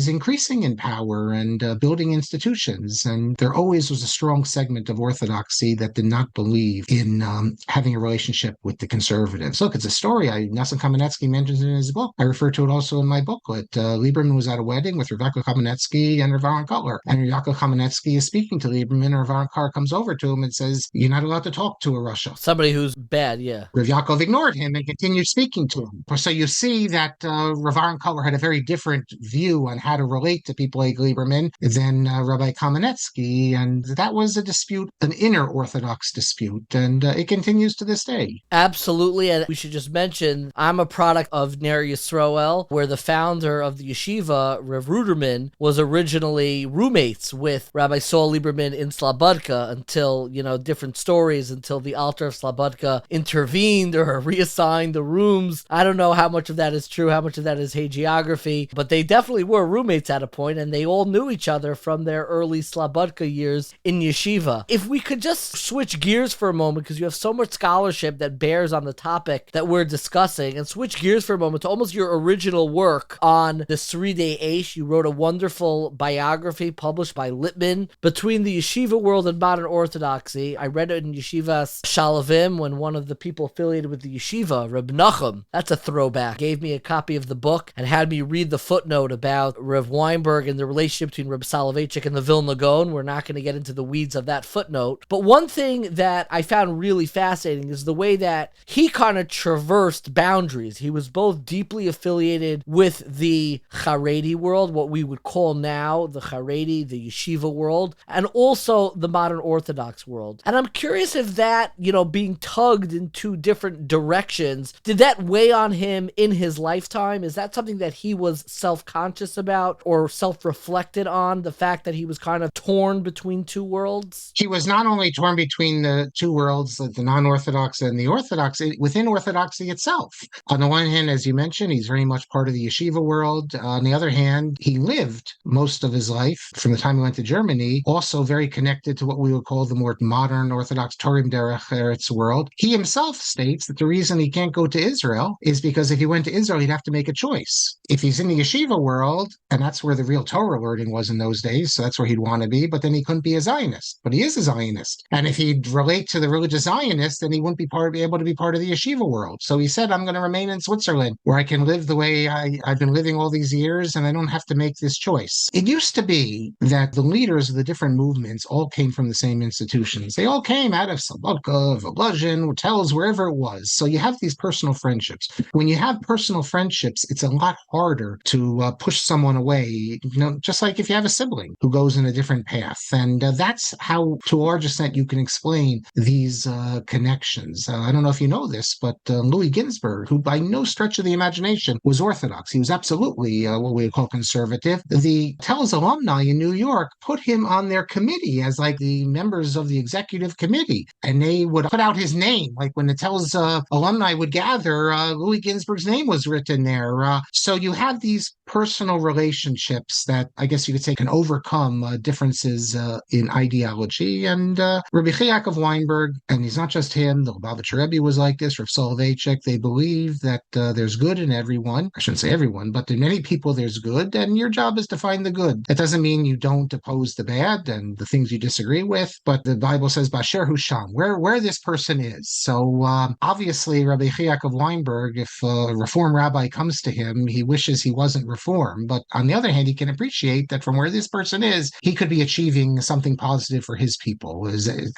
increasing in power and building institutions. And there always was a strong segment of Orthodoxy that did not believe in having a relationship with the conservatives. Look, it's a story. Nassim Kamenetsky mentions it in his book. I refer to it also in my booklet. Lieberman was at a wedding with Rebecca Kamenetsky and Rav Aaron Kotler. And Rebecca Kamenetsky is speaking to Lieberman, and Rav Aaron Kotler comes over to him and says, "You're not allowed to talk talk to a Russia. Somebody who's bad, yeah. Rav Yaakov ignored him and continued speaking to him. So you see that Rav Aaron Koller had a very different view on how to relate to people like Lieberman than Rabbi Kamenetsky, and that was a dispute, an inner Orthodox dispute, and it continues to this day. Absolutely, and we should just mention, I'm a product of Ner Yisroel, where the founder of the yeshiva, Rav Ruderman, was originally roommates with Rabbi Saul Lieberman in Slobodka until, different stories, until the Alter of Slobodka intervened or reassigned the rooms. I don't know how much of that is true, how much of that is hagiography, but they definitely were roommates at a point, and they all knew each other from their early Slobodka years in yeshiva. If we could just switch gears for a moment, because you have so much scholarship that bears on the topic that we're discussing, and switch gears for a moment to almost your original work on the Sridei Eish. You wrote a wonderful biography published by Littman between the yeshiva world and modern Orthodoxy. I read it in Yeshivas Shalavim when one of the people affiliated with the yeshiva, Reb Nachum, that's a throwback, gave me a copy of the book and had me read the footnote about Reb Weinberg and the relationship between Reb Soloveitchik and the Vilna Gaon. We're not going to get into the weeds of that footnote. But one thing that I found really fascinating is the way that he kind of traversed boundaries. He was both deeply affiliated with the Haredi world, what we would call now the Haredi, the yeshiva world, and also the modern Orthodox world. And I'm curious if that, being tugged in two different directions, did that weigh on him in his lifetime? Is that something that he was self-conscious about or self-reflected on, the fact that he was kind of torn between two worlds? He was not only torn between the two worlds, the non-Orthodox and the Orthodox, within Orthodoxy itself. On the one hand, as you mentioned, he's very much part of the yeshiva world. On the other hand, he lived most of his life, from the time he went to Germany, also very connected to what we would call the more modern Orthodox Torim Derech Eretz world. He himself states that the reason he can't go to Israel is because if he went to Israel, he'd have to make a choice. If he's in the yeshiva world, and that's where the real Torah learning was in those days, so that's where he'd want to be, but then he couldn't be a Zionist. But he is a Zionist. And if he'd relate to the religious Zionists, then he wouldn't be able to be part of the yeshiva world. So he said, I'm going to remain in Switzerland, where I can live the way I've been living all these years, and I don't have to make this choice. It used to be that the leaders of the different movements all came from the same institutions. They all came out of Slobodka, Volozhin, hotels, wherever it was. So you have these personal friendships. When you have personal friendships, it's a lot harder to push someone away, just like if you have a sibling who goes in a different path. And that's how, to a large extent, you can explain these connections. I don't know if you know this, but Louis Ginsburg, who by no stretch of the imagination was Orthodox, he was absolutely what we would call conservative. The Telz alumni in New York put him on their committee as like the members of the executive committee, and they would put out his name. Like when the Telz alumni would gather, Louis Ginsburg's name was written there. So you have these personal relationships that I guess you could say can overcome differences in ideology. And Rabbi Yaakov Weinberg, and he's not just him, the Lubavitcher Rebbe was like this, Rav Soloveitchik, they believe that there's good in everyone. I shouldn't say everyone, but in many people there's good, and your job is to find the good. That doesn't mean you don't oppose the bad and the things you disagree with, but the Bible says, Basher Husham, where this person is. So obviously, Rabbi Yaakov Weinberg, if a Reform rabbi comes to him, he wishes he wasn't Reform. But on the other hand, he can appreciate that from where this person is, he could be achieving something positive for his people,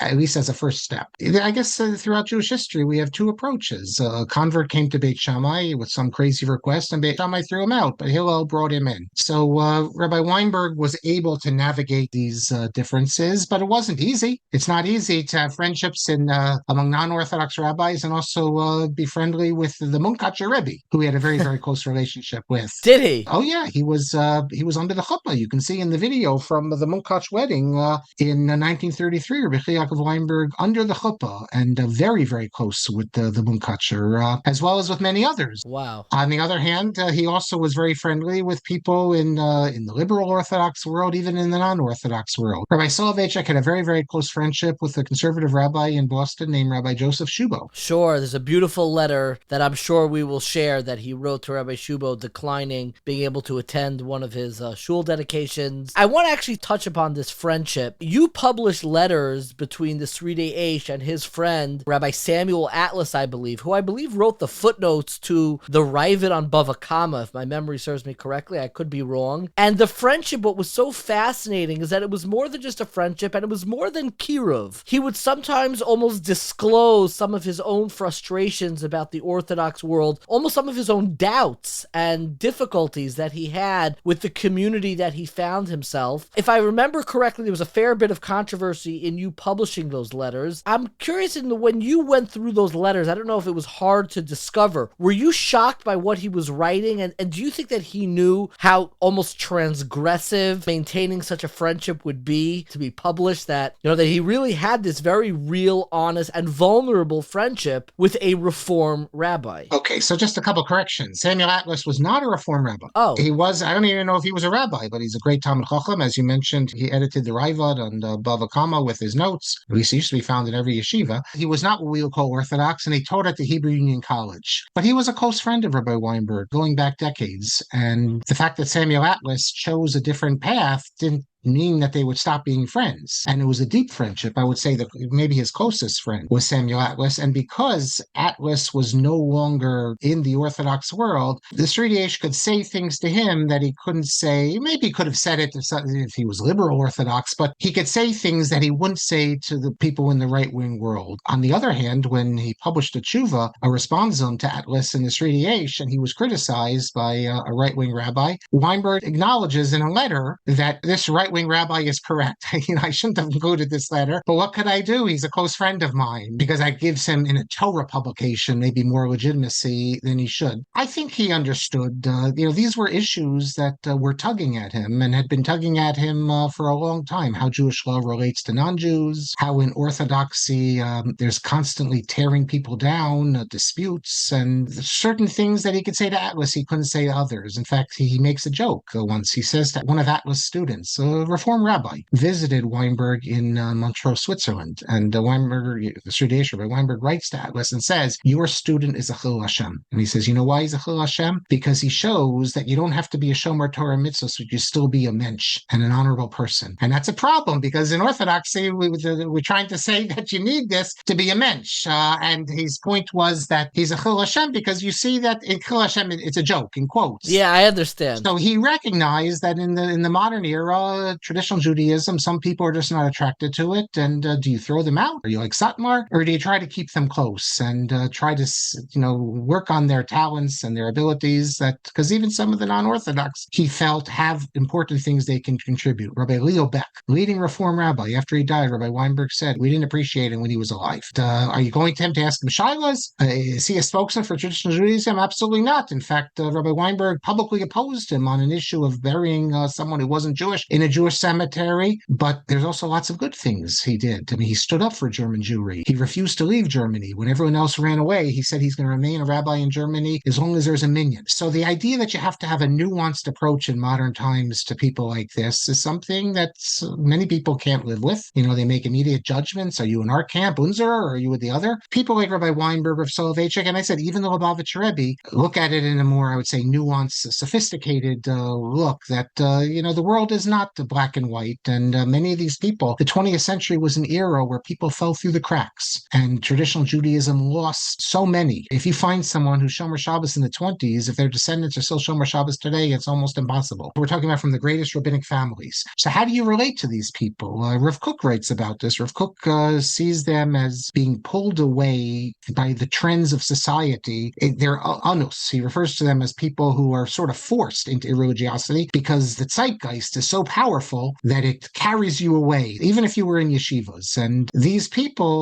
at least as a first step. I guess throughout Jewish history, we have two approaches. A convert came to Beit Shammai with some crazy request, and Beit Shammai threw him out, but Hillel brought him in. So Rabbi Weinberg was able to navigate these differences, but it wasn't easy. It's not easy to have friendships among non-Orthodox rabbis and also be friendly with the Munkacher Rebbe, who he had a very, very close relationship with. Did he? Oh yeah, he was under the chuppah. You can see in the video from the Munkach wedding in 1933, Rabbi Yaakov Weinberg under the chuppah, and very, very close with the Munkacher, as well as with many others. Wow. On the other hand, he also was very friendly with people in the liberal Orthodox world, even in the non-Orthodox world. Rabbi Soloveitchik had a very, very close friendship with a conservative rabbi in Boston named Rabbi Joseph Shubo. Sure, there's a beautiful letter that I'm sure we will share that he wrote to Rabbi Shubo declining being being able to attend one of his shul dedications. I want to actually touch upon this friendship. You published letters between the Sridei Eish and his friend, Rabbi Samuel Atlas, I believe, who I believe wrote the footnotes to the Ravid on Bava Kama, if my memory serves me correctly. I could be wrong. And the friendship, what was so fascinating is that it was more than just a friendship, and it was more than kiruv. He would sometimes almost disclose some of his own frustrations about the Orthodox world, almost some of his own doubts and difficulties that he had with the community that he found himself. If I remember correctly, there was a fair bit of controversy in you publishing those letters. I'm curious, when you went through those letters, I don't know if it was hard to discover. Were you shocked by what he was writing? And do you think that he knew how almost transgressive maintaining such a friendship would be to be published, that, that he really had this very real, honest, and vulnerable friendship with a Reform rabbi? Okay, so just a couple corrections. Samuel Atlas was not a Reform rabbi. Oh. He was, I don't even know if he was a rabbi, but he's a great Talmid Chacham. As you mentioned, he edited the Raavad on Bava Kama with his notes. At least he used to be found in every yeshiva. He was not what we would call Orthodox, and he taught at the Hebrew Union College. But he was a close friend of Rabbi Weinberg, going back decades. And the fact that Samuel Atlas chose a different path didn't mean that they would stop being friends. And it was a deep friendship. I would say that maybe his closest friend was Samuel Atlas. And because Atlas was no longer in the Orthodox world, the Sridei Eish could say things to him that he couldn't say. Maybe he could have said it if he was liberal Orthodox, but he could say things that he wouldn't say to the people in the right-wing world. On the other hand, when he published a tshuva, a responsum to Atlas in the Sridei Eish, and he was criticized by a right-wing rabbi, Weinberg acknowledges in a letter that this right-wing rabbi is correct. I shouldn't have included this letter, but what could I do? He's a close friend of mine, because that gives him, in a Torah publication, maybe more legitimacy than he should. I think he understood, these were issues that were tugging at him and had been tugging at him for a long time. How Jewish law relates to non-Jews, how in Orthodoxy there's constantly tearing people down, disputes, and certain things that he could say to Atlas he couldn't say to others. In fact, he makes a joke once. He says that one of Atlas' students, a Reform rabbi, visited Weinberg in Montreux, Switzerland. And Weinberg, the Sridei Eish, Weinberg writes to Atlas and says, your student is a Chil Hashem. And he says, you know why he's a Chil Hashem? Because he shows that you don't have to be a Shomer Torah mitzvah, so you still be a mensch and an honorable person. And that's a problem, because in Orthodoxy, we're trying to say that you need this to be a mensch. And his point was that he's a Chil Hashem because you see that in Chil Hashem, it's a joke, in quotes. Yeah, I understand. So he recognized that in the modern era, traditional Judaism, some people are just not attracted to it. And do you throw them out? Are you like Satmar? Or do you try to keep them close and try to, work on their talents and their abilities? That because even some of the non-Orthodox, he felt, have important things they can contribute. Rabbi Leo Beck, leading Reform rabbi, after he died, Rabbi Weinberg said, we didn't appreciate him when he was alive. Are you going to him to ask him shilas? Is he a spokesman for traditional Judaism? Absolutely not. In fact, Rabbi Weinberg publicly opposed him on an issue of burying someone who wasn't Jewish in a Jewish cemetery. But there's also lots of good things he did. I mean, he stood up for German Jewry. He refused to leave Germany. When everyone else ran away, he said he's going to remain a rabbi in Germany as long as there's a minyan. So the idea that you have to have a nuanced approach in modern times to people like this is something that many people can't live with. They make immediate judgments. Are you in our camp, Unzer, or are you with the other? People like Rabbi Weinberg of Soloveitchik, and I said, even the Lubavitcher Rebbe, look at it in a more, I would say, nuanced, sophisticated look that, the world is not black and white. And many of these people, the 20th century was an era where people fell through the cracks, and traditional Judaism lost so many. If you find someone who's Shomer Shabbos in the 20s, if their descendants are still Shomer Shabbos today, it's almost impossible. We're talking about from the greatest rabbinic families. So how do you relate to these people? Rav Kook writes about this. Rav Kook sees them as being pulled away by the trends of society. They're anus. He refers to them as people who are sort of forced into irreligiosity because the zeitgeist is so powerful that it carries you away, even if you were in yeshivas. And these people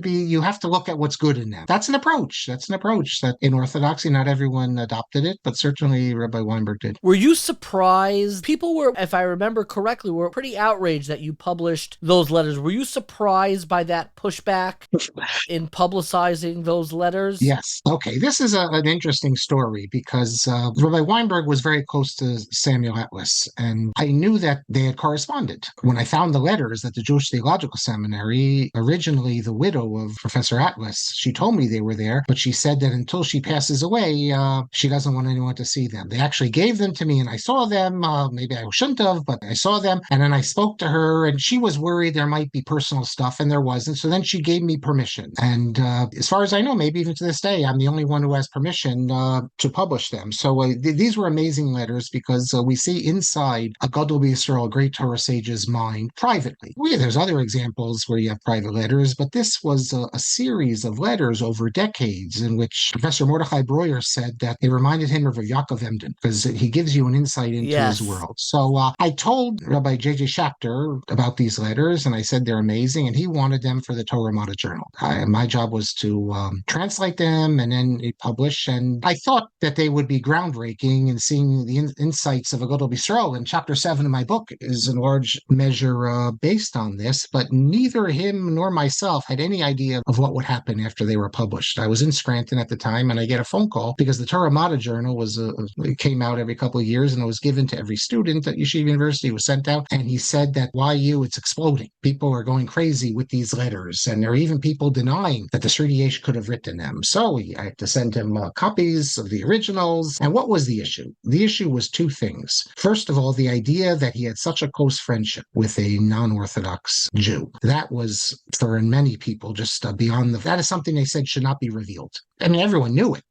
you have to look at what's good in them. That's an approach. That in Orthodoxy, not everyone adopted it, but certainly Rabbi Weinberg did. Were you surprised? People were, if I remember correctly, were pretty outraged that you published those letters. Were you surprised by that pushback in publicizing those letters? Yes. Okay. This is an interesting story because Rabbi Weinberg was very close to Samuel Atlas. And I knew that that they had corresponded. When I found the letters at the Jewish Theological Seminary, originally the widow of Professor Atlas, she told me they were there, but she said that until she passes away, she doesn't want anyone to see them. They actually gave them to me and I saw them. Maybe I shouldn't have, but I saw them. And then I spoke to her and she was worried there might be personal stuff and there wasn't. So then she gave me permission. And as far as I know, maybe even to this day, I'm the only one who has permission to publish them. So these were amazing letters because we see inside a Gadol B'Yisrael, a great Torah sage's mind, privately. There's other examples where you have private letters, but this was a series of letters over decades in which Professor Mordechai Breuer said that they reminded him of Yaakov Emden because he gives you an insight into his world. So I told Rabbi J.J. Shapiro about these letters, and I said they're amazing, and he wanted them for the Torah Mata Journal. My job was to translate them and then publish, and I thought that they would be groundbreaking and seeing the insights of a Gadol B'Yisrael. And chapter 7 of my book is in large measure based on this, but neither him nor myself had any idea of what would happen after they were published. I was in Scranton at the time, and I get a phone call because the Torah Mata Journal it came out every couple of years, and it was given to every student at Yeshiva University. It was sent out, and he said that YU, it's exploding. People are going crazy with these letters, and there are even people denying that the Sri Yesh could have written them. So I had to send him copies of the originals. And what was the issue? The issue was two things. First of all, the idea that he had such a close friendship with a non-Orthodox Jew. That was, for many people, just beyond that is something they said should not be revealed. I mean, everyone knew it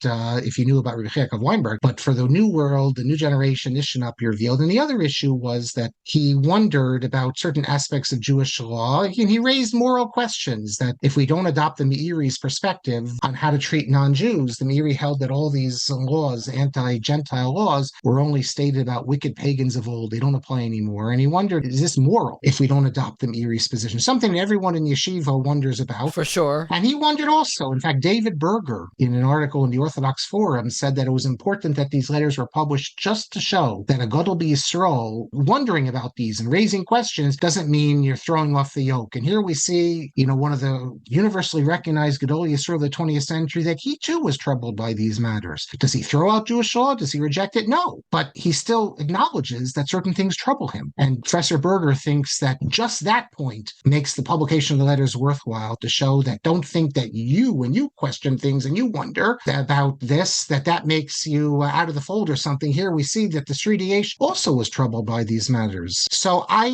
if you knew about Rabbi Yaakov Weinberg, but for the new world, the new generation, this should not be revealed. And the other issue was that he wondered about certain aspects of Jewish law. And he raised moral questions that if we don't adopt the Meiri's perspective on how to treat non-Jews, the Meiri held that all these laws, anti-Gentile laws, were only stated about wicked pagans of old. They don't apply anymore. And he wondered, is this moral if we don't adopt the Meiri's position? Something everyone in Yeshiva wonders about. For sure. And he wondered also. In fact, David Berger, in an article in the Orthodox Forum, said that it was important that these letters were published just to show that a Gadol B'Yisrael wondering about these and raising questions doesn't mean you're throwing off the yoke. And here we see, one of the universally recognized Gadol Yisrael of the 20th century, that he too was troubled by these matters. Does he throw out Jewish law? Does he reject it? No. But he still acknowledges that certain things trouble him. And Professor Berger thinks that just that point makes the publication of the letters worthwhile, to show that don't think that when you question things and you wonder about this, that makes you out of the fold or something. Here we see that the Sri Yesh also was troubled by these matters. So I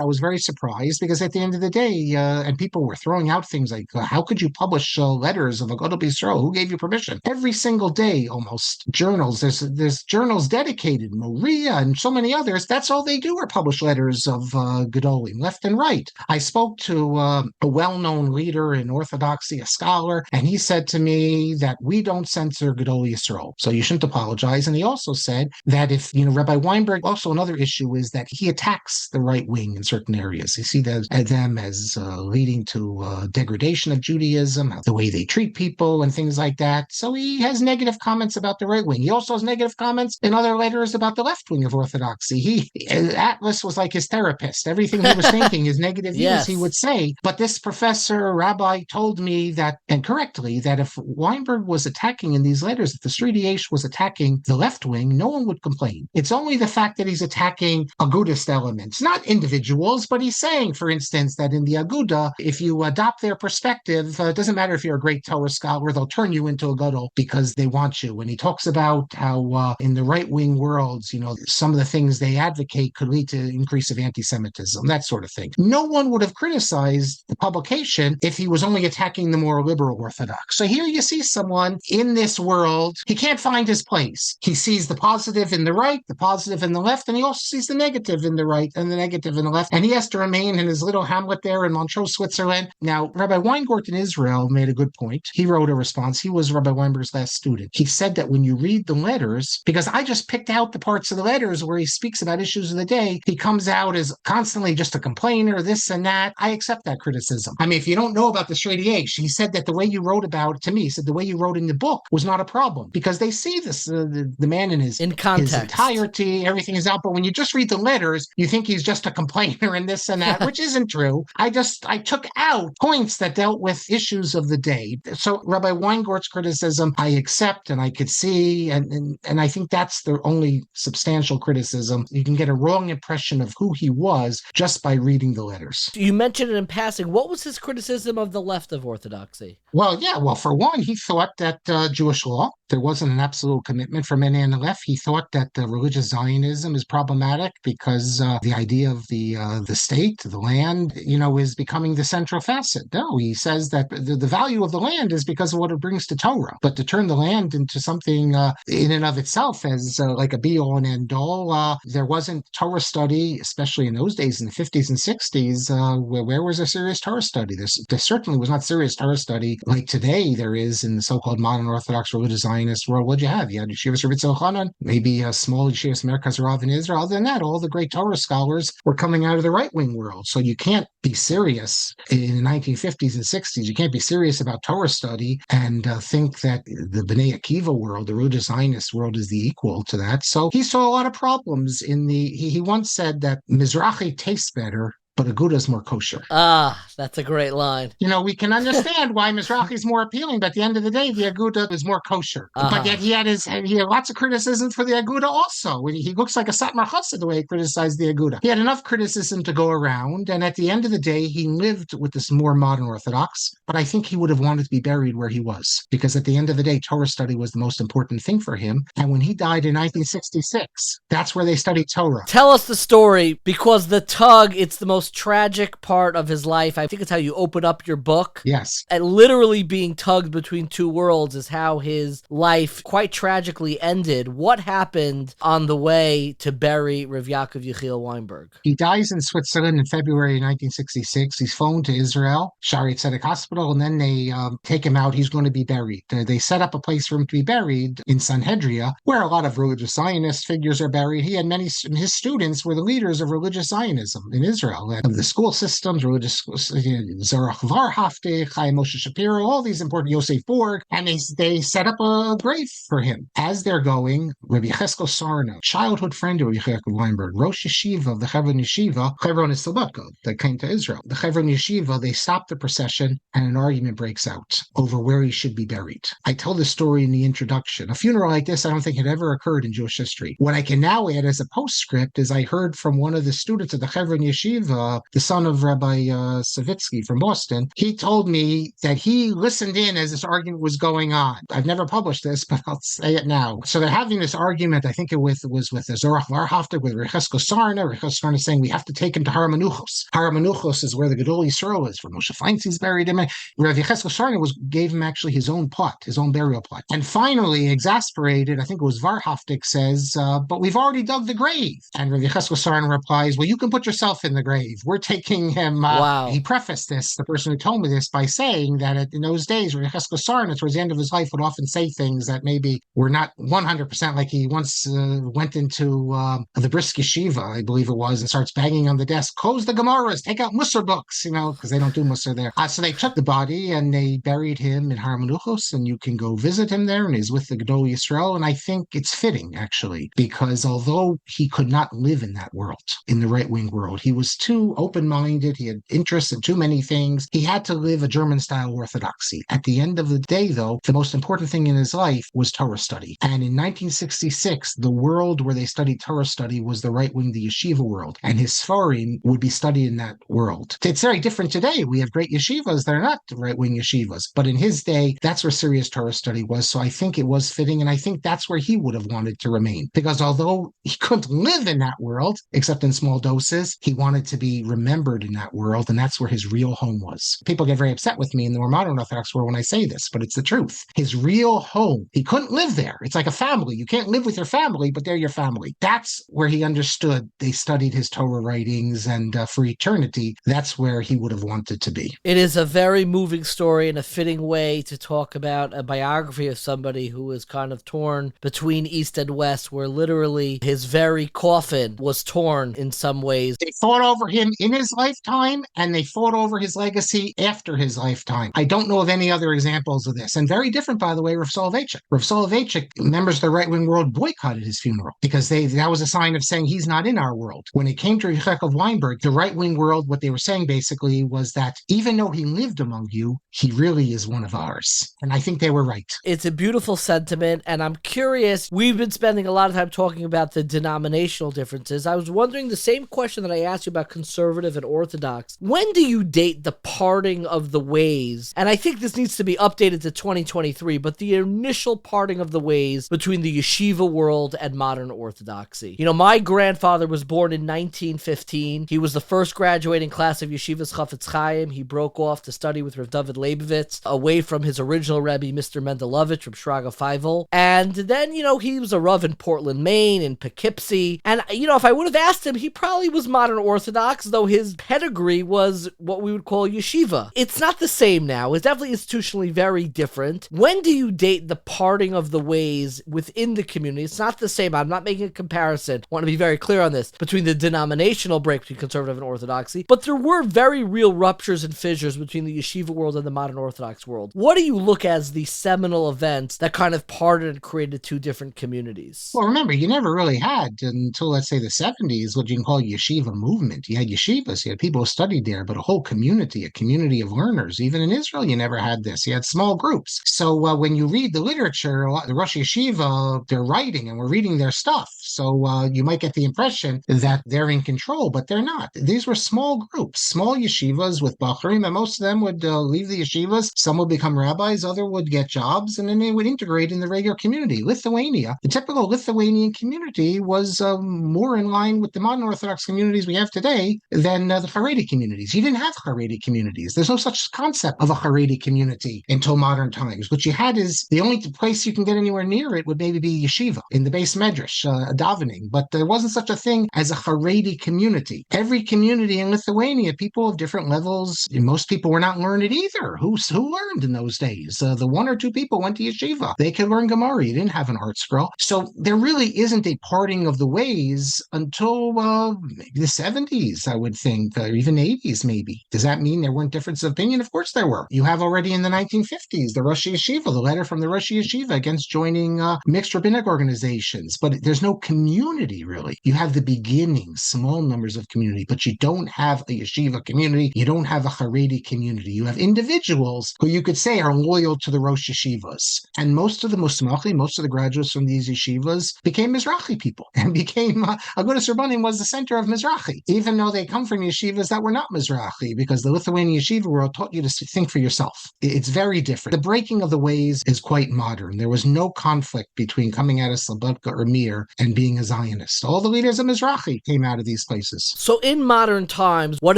was very surprised, because at the end of the day, and people were throwing out things like, how could you publish letters of a Gadol B'Yisrael? Who gave you permission? Every single day, almost, journals. There's journals dedicated, Maria and so many others. That's all they do, are publish letters of Gedolim, left and right. I spoke to a well-known leader in Orthodoxy, a scholar, and he said to me that we don't censor Gadol Yisrael, so you shouldn't apologize. And he also said that if, Rabbi Weinberg, also another issue is that he attacks the right wing in certain areas. He sees them as leading to degradation of Judaism, the way they treat people and things like that. So he has negative comments about the right wing. He also has negative comments in other letters about the left wing of Orthodoxy. Atlas was like his therapist. Everything he was thinking, his negative views, he would say. But this rabbi told me that, and correctly, that if Weinberg was attacking in these letters, if the Sri Yesh was attacking the left wing, no one would complain. It's only the fact that he's attacking Agudist elements, not individuals, but he's saying, for instance, that in the Aguda, if you adopt their perspective, it doesn't matter if you're a great Torah scholar, they'll turn you into a Gadol because they want you. And he talks about how in the right-wing worlds, some of the things they advocate could lead to increase of anti-Semitism, that sort of thing. No one would have criticized the publication if he was only attacking the more liberal Orthodox. So here you see someone in this world, he can't find his place. He sees the positive in the right, the positive in the left, and he also sees the negative in the right and the negative in the left. And he has to remain in his little hamlet there in Montreux, Switzerland. Now, Rabbi Weingart in Israel made a good point. He wrote a response. He was Rabbi Weinberg's last student. He said that when you read the letters, because I just picked out the parts of the letters where he speaks about issues of the day, he comes out as constantly just a complainer, this and that. I accept that criticism. I mean, if you don't know about the Sri Yesh, he said that the way you wrote about it to me, he said said, the way you wrote in the book was not a problem because they see this, the man in his entirety, everything is out. But when you just read the letters, you think he's just a complainer and this and that, which isn't true. I took out points that dealt with issues of the day. So Rabbi Weinberg's criticism, I accept and I could see, and I think that's the only substantial criticism. You can get a wrong impression of who he was just by reading the letters. You mentioned it in passing. What was his criticism of the left of Orthodoxy? Well, for one, he thought that Jewish law, there wasn't an absolute commitment for many on the left. He thought that religious Zionism is problematic because the idea of the state, the land, is becoming the central facet. No, he says that the value of the land is because of what it brings to Torah. But to turn the land into something in and of itself as like a be-all and end-all, there wasn't Torah study, especially in those days in the 50s and 60s, where was a serious Torah study? There certainly was not serious Torah study like today there is in the so-called modern Orthodox religious Zionist world. What'd you have? You had Yeshiva Rebbetzin Elchanan, maybe a small Yeshiva Merkaz Rav in Israel. Other than that, all the great Torah scholars were coming out of the right-wing world. So you can't be serious in the 1950s and 60s. You can't be serious about Torah study and think that the Bnei Akiva world, the religious Zionist world, is the equal to that. So he saw a lot of problems in he once said that Mizrahi tastes better, but Aguda is more kosher. Ah, that's a great line. We can understand why Mizrahi is more appealing, but at the end of the day, the Aguda is more kosher. But yet he had lots of criticism for the Aguda also. He looks like a Satmar Chassid the way he criticized the Aguda. He had enough criticism to go around, and at the end of the day, he lived with this more modern Orthodox, but I think he would have wanted to be buried where he was, because at the end of the day, Torah study was the most important thing for him. And when he died in 1966, that's where they studied Torah. Tell us the story, because the tug, it's the most tragic part of his life. I think it's how you open up your book. Yes. And literally being tugged between two worlds is how his life quite tragically ended. What happened on the way to bury Rav Yaakov Yechiel Weinberg? He dies in Switzerland in February 1966. He's flown to Israel, Shari Tzedek Hospital, and then they take him out. He's going to be buried. They set up a place for him to be buried in Sanhedria, where a lot of religious Zionist figures are buried. He had his students were the leaders of religious Zionism in Israel. Of the school systems, religious schools, Zorach Varhafte, Chaim Moshe Shapiro, all these important, Yosef Borg, and they set up a grave for him. As they're going, Rabbi Cheskel Sarna, childhood friend of Rabbi Yaakov Weinberg, Rosh Yeshiva of the Chevron Yeshiva, Chevron is Slobodka, that came to Israel. The Chevron Yeshiva, they stop the procession and an argument breaks out over where he should be buried. I tell this story in the introduction. A funeral like this, I don't think had ever occurred in Jewish history. What I can now add as a postscript is I heard from one of the students of the Chevron Yeshiva, the son of Rabbi Savitsky from Boston. He told me that he listened in as this argument was going on. I've never published this, but I'll say it now. So they're having this argument, I think it was with Zorach Varhafte, with Rechesko Sarna. Rechesko Sarna saying we have to take him to Har HaMenuchos. Har HaMenuchos is where the Gedol Yisrael is, where Moshe Feinstein's buried him. Rabbi Rechesko Sarna gave him actually his own plot, his own burial plot. And finally, exasperated, I think it was Varhafte, says, but we've already dug the grave. And Rabbi Rechesko Sarna replies, well, you can put yourself in the grave. We're taking him. Wow. He prefaced this, the person who told me this, by saying that in those days, Rabbi Cheskel Sarna, towards the end of his life, would often say things that maybe were not 100%, like he once went into the Brisk Yeshiva, I believe it was, and starts banging on the desk, close the Gemaras, take out Musar books, because they don't do Musar there. So they took the body and they buried him in Har HaMenuchos, and you can go visit him there, and he's with the Gedol Yisrael, and I think it's fitting, actually, because although he could not live in that world, in the right-wing world, he was too open-minded, he had interest in too many things. He had to live a German-style orthodoxy. At the end of the day, though, the most important thing in his life was Torah study. And in 1966, the world where they studied Torah study was the right-wing, the yeshiva world. And his Sfarim would be studied in that world. It's very different today. We have great yeshivas that are not right-wing yeshivas. But in his day, that's where serious Torah study was. So I think it was fitting. And I think that's where he would have wanted to remain. Because although he couldn't live in that world, except in small doses, he wanted to be remembered in that world. And that's where his real home was. People get very upset with me in the more modern Orthodox world when I say this, but it's the truth. His real home, he couldn't live there. It's like a family. You can't live with your family, but they're your family. That's where he understood. They studied his Torah writings, and for eternity, that's where he would have wanted to be. It is a very moving story and a fitting way to talk about a biography of somebody who was kind of torn between East and West, where literally his very coffin was torn in some ways. They fought over him in his lifetime, and they fought over his legacy after his lifetime. I don't know of any other examples of this. And very different, by the way, Rav Soloveitchik. Rav Soloveitchik, members of the right-wing world boycotted his funeral because that was a sign of saying he's not in our world. When it came to Yaakov Weinberg, the right-wing world, what they were saying basically was that even though he lived among you, he really is one of ours. And I think they were right. It's a beautiful sentiment, and I'm curious, we've been spending a lot of time talking about the denominational differences. I was wondering the same question that I asked you about conservative and Orthodox. When do you date the parting of the ways? And I think this needs to be updated to 2023, but the initial parting of the ways between the yeshiva world and modern Orthodoxy. You know, my grandfather was born in 1915. He was the first graduating class of Yeshiva's Chafetz Chaim. He broke off to study with Rav David Leibovitz, away from his original Rebbe, Mr. Mendelovich, from Shraga Feivel. And then, you know, he was a Rav in Portland, Maine, in Poughkeepsie. And, you know, if I would have asked him, he probably was modern Orthodox, though his pedigree was what we would call yeshiva. It's not the same now. It's definitely institutionally very different. When do you date the parting of the ways within the community? It's not the same. I'm not making a comparison. I want to be very clear on this, between the denominational break between conservative and Orthodoxy, but there were very real ruptures and fissures between the yeshiva world and the modern Orthodox world. What do you look as the seminal events that kind of parted and created two different communities? Well, remember, you never really had, until let's say the 70s, what you can call yeshiva movement. You had yeshivas, you had people who studied there, but a whole community, a community of learners. Even in Israel, you never had this. You had small groups. So when you read the literature, the Rosh Yeshiva, they're writing and we're reading their stuff. So you might get the impression that they're in control, but they're not. These were small groups, small yeshivas with bachrim, and most of them would leave the yeshivas. Some would become rabbis, other would get jobs, and then they would integrate in the regular community. Lithuania, the typical Lithuanian community was more in line with the modern Orthodox communities we have today than the Haredi communities. You didn't have Haredi communities. There's no such concept of a Haredi community until modern times. What you had is the only place you can get anywhere near it would maybe be yeshiva in the base medrash, davening, but there wasn't such a thing as a Haredi community. Every community in Lithuania, people of different levels, most people were not learned either. Who learned in those days? The one or two people went to yeshiva. They could learn Gemara. You didn't have an art scroll. So there really isn't a parting of the ways until maybe the 70s, I would think, or even 80s maybe. Does that mean there weren't differences of opinion? Of course there were. You have already in the 1950s, the Rosh Yeshiva, the letter from the Rosh Yeshiva against joining mixed rabbinic organizations. But there's no community, really. You have the beginning, small numbers of community, but you don't have a yeshiva community. You don't have a Haredi community. You have individuals who you could say are loyal to the Rosh Yeshivas. And most of the Musmachi, most of the graduates from these yeshivas became Mizrahi people and became, Agudas Rabbanim was the center of Mizrahi, even though they come from yeshivas that were not Mizrahi, because the Lithuanian yeshiva world taught you to think for yourself. It's very different. The breaking of the ways is quite modern. There was no conflict between coming out of Slobodka or Mir and being a Zionist. All the leaders of Mizrahi came out of these places. So in modern times, what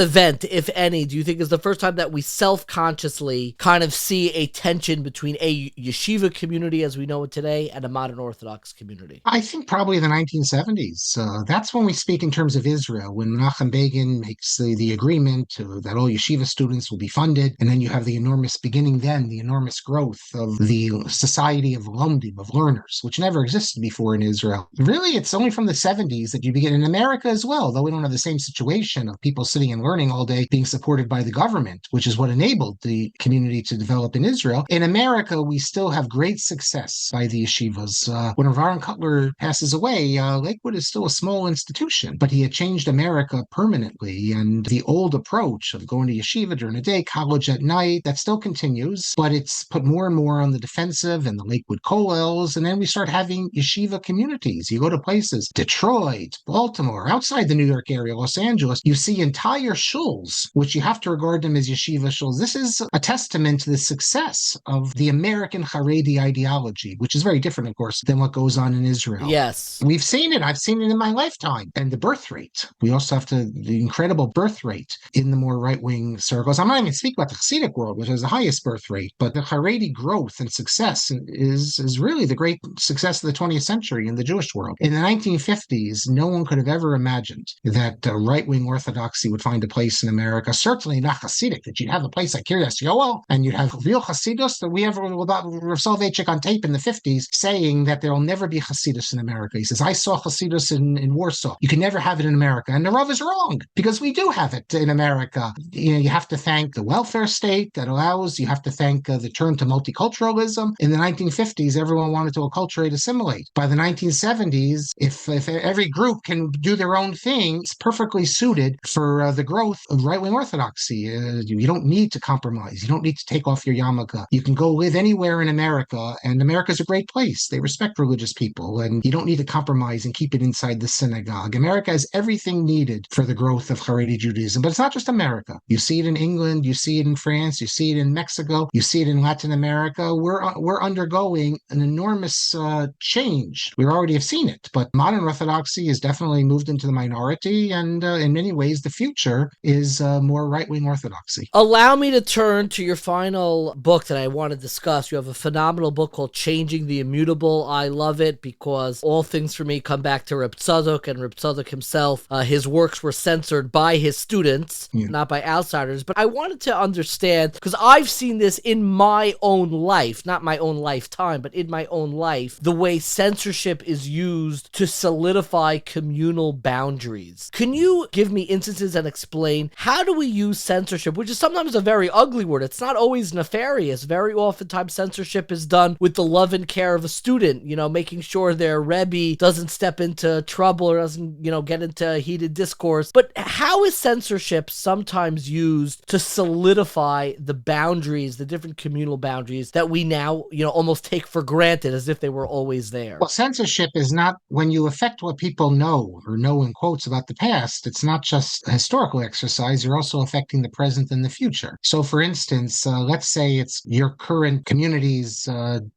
event, if any, do you think is the first time that we self-consciously kind of see a tension between a yeshiva community as we know it today and a modern Orthodox community? I think probably the 1970s. That's when we speak in terms of Israel, when Menachem Begin makes the agreement that all yeshiva students will be funded, and then you have the enormous beginning then, the enormous growth of the society of Lomdim, of learners, which never existed before in Israel. Really, it's only from the 70s that you begin in America as well, though we don't have the same situation of people sitting and learning all day being supported by the government, which is what enabled the community to develop in Israel. In America, we still have great success by the yeshivas. When Rav Aaron Cutler passes away, Lakewood is still a small institution, but he had changed America permanently, and the old approach of going to yeshiva during the day, college at night, that still continues, but it's put more and more on the defensive and the Lakewood kollels, and then we start having yeshiva communities. You go to places, Detroit, Baltimore, outside the New York area, Los Angeles, you see entire shuls, which you have to regard them as yeshiva shuls. This is a testament to the success of the American Haredi ideology, which is very different, of course, than what goes on in Israel. Yes. We've seen it. I've seen it in my lifetime. And the birth rate. We also have the incredible birth rate in the more right-wing circles. I'm not even speaking about the Hasidic world, which has the highest birth rate, but the Haredi growth and success is really the great success of the 20th century in the Jewish world. In the 1950s, no one could have ever imagined that right-wing Orthodoxy would find a place in America, certainly not Hasidic, that you'd have a place like Kiryas Yoel, and you'd have real Hasidus. That we have Rav Soloveitchik on tape in the 50s saying that there will never be Hasidus in America. He says, I saw Hasidus in Warsaw. You can never have it in America. And the Rav is wrong. wrong, because we do have it in America. You have to thank the welfare state that allows, you have to thank the turn to multiculturalism. In the 1950s, everyone wanted to acculturate, assimilate. By the 1970s, if every group can do their own thing, it's perfectly suited for the growth of right-wing orthodoxy. You don't need to compromise. You don't need to take off your yarmulke. You can go live anywhere in America, and America's a great place. They respect religious people, and you don't need to compromise and keep it inside the synagogue. America has everything needed for the growth of Haredi Judaism, but it's not just America. You see it in England, you see it in France, you see it in Mexico, you see it in Latin America. We're undergoing an enormous change. We already have seen it, but modern Orthodoxy has definitely moved into the minority, and in many ways, the future is more right-wing Orthodoxy. Allow me to turn to your final book that I want to discuss. You have a phenomenal book called Changing the Immutable. I love it because all things for me come back to Reb Tzadok, and Reb Tzadok himself. His works were censored by his students, not by outsiders. But I wanted to understand, because I've seen this in my own life, not my own lifetime, but in my own life, the way censorship is used to solidify communal boundaries. Can you give me instances and explain how do we use censorship, which is sometimes a very ugly word. It's not always nefarious. Very oftentimes censorship is done with the love and care of a student, making sure their Rebbe doesn't step into trouble or doesn't, get into heated discourse. But how is censorship sometimes used to solidify the boundaries, the different communal boundaries that we now, almost take for granted as if they were always there? Well, censorship is not, when you affect what people know or know in quotes about the past, it's not just a historical exercise, you're also affecting the present and the future. So for instance, let's say it's your current community's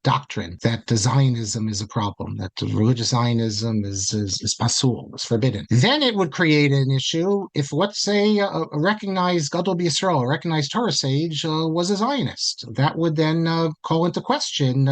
doctrine that Zionism is a problem, that religious Zionism is pasul, is forbidden. Then it would create an issue if, let's say, a recognized Gadol B'Yisrael, a recognized Torah sage, was a Zionist. That would then call into question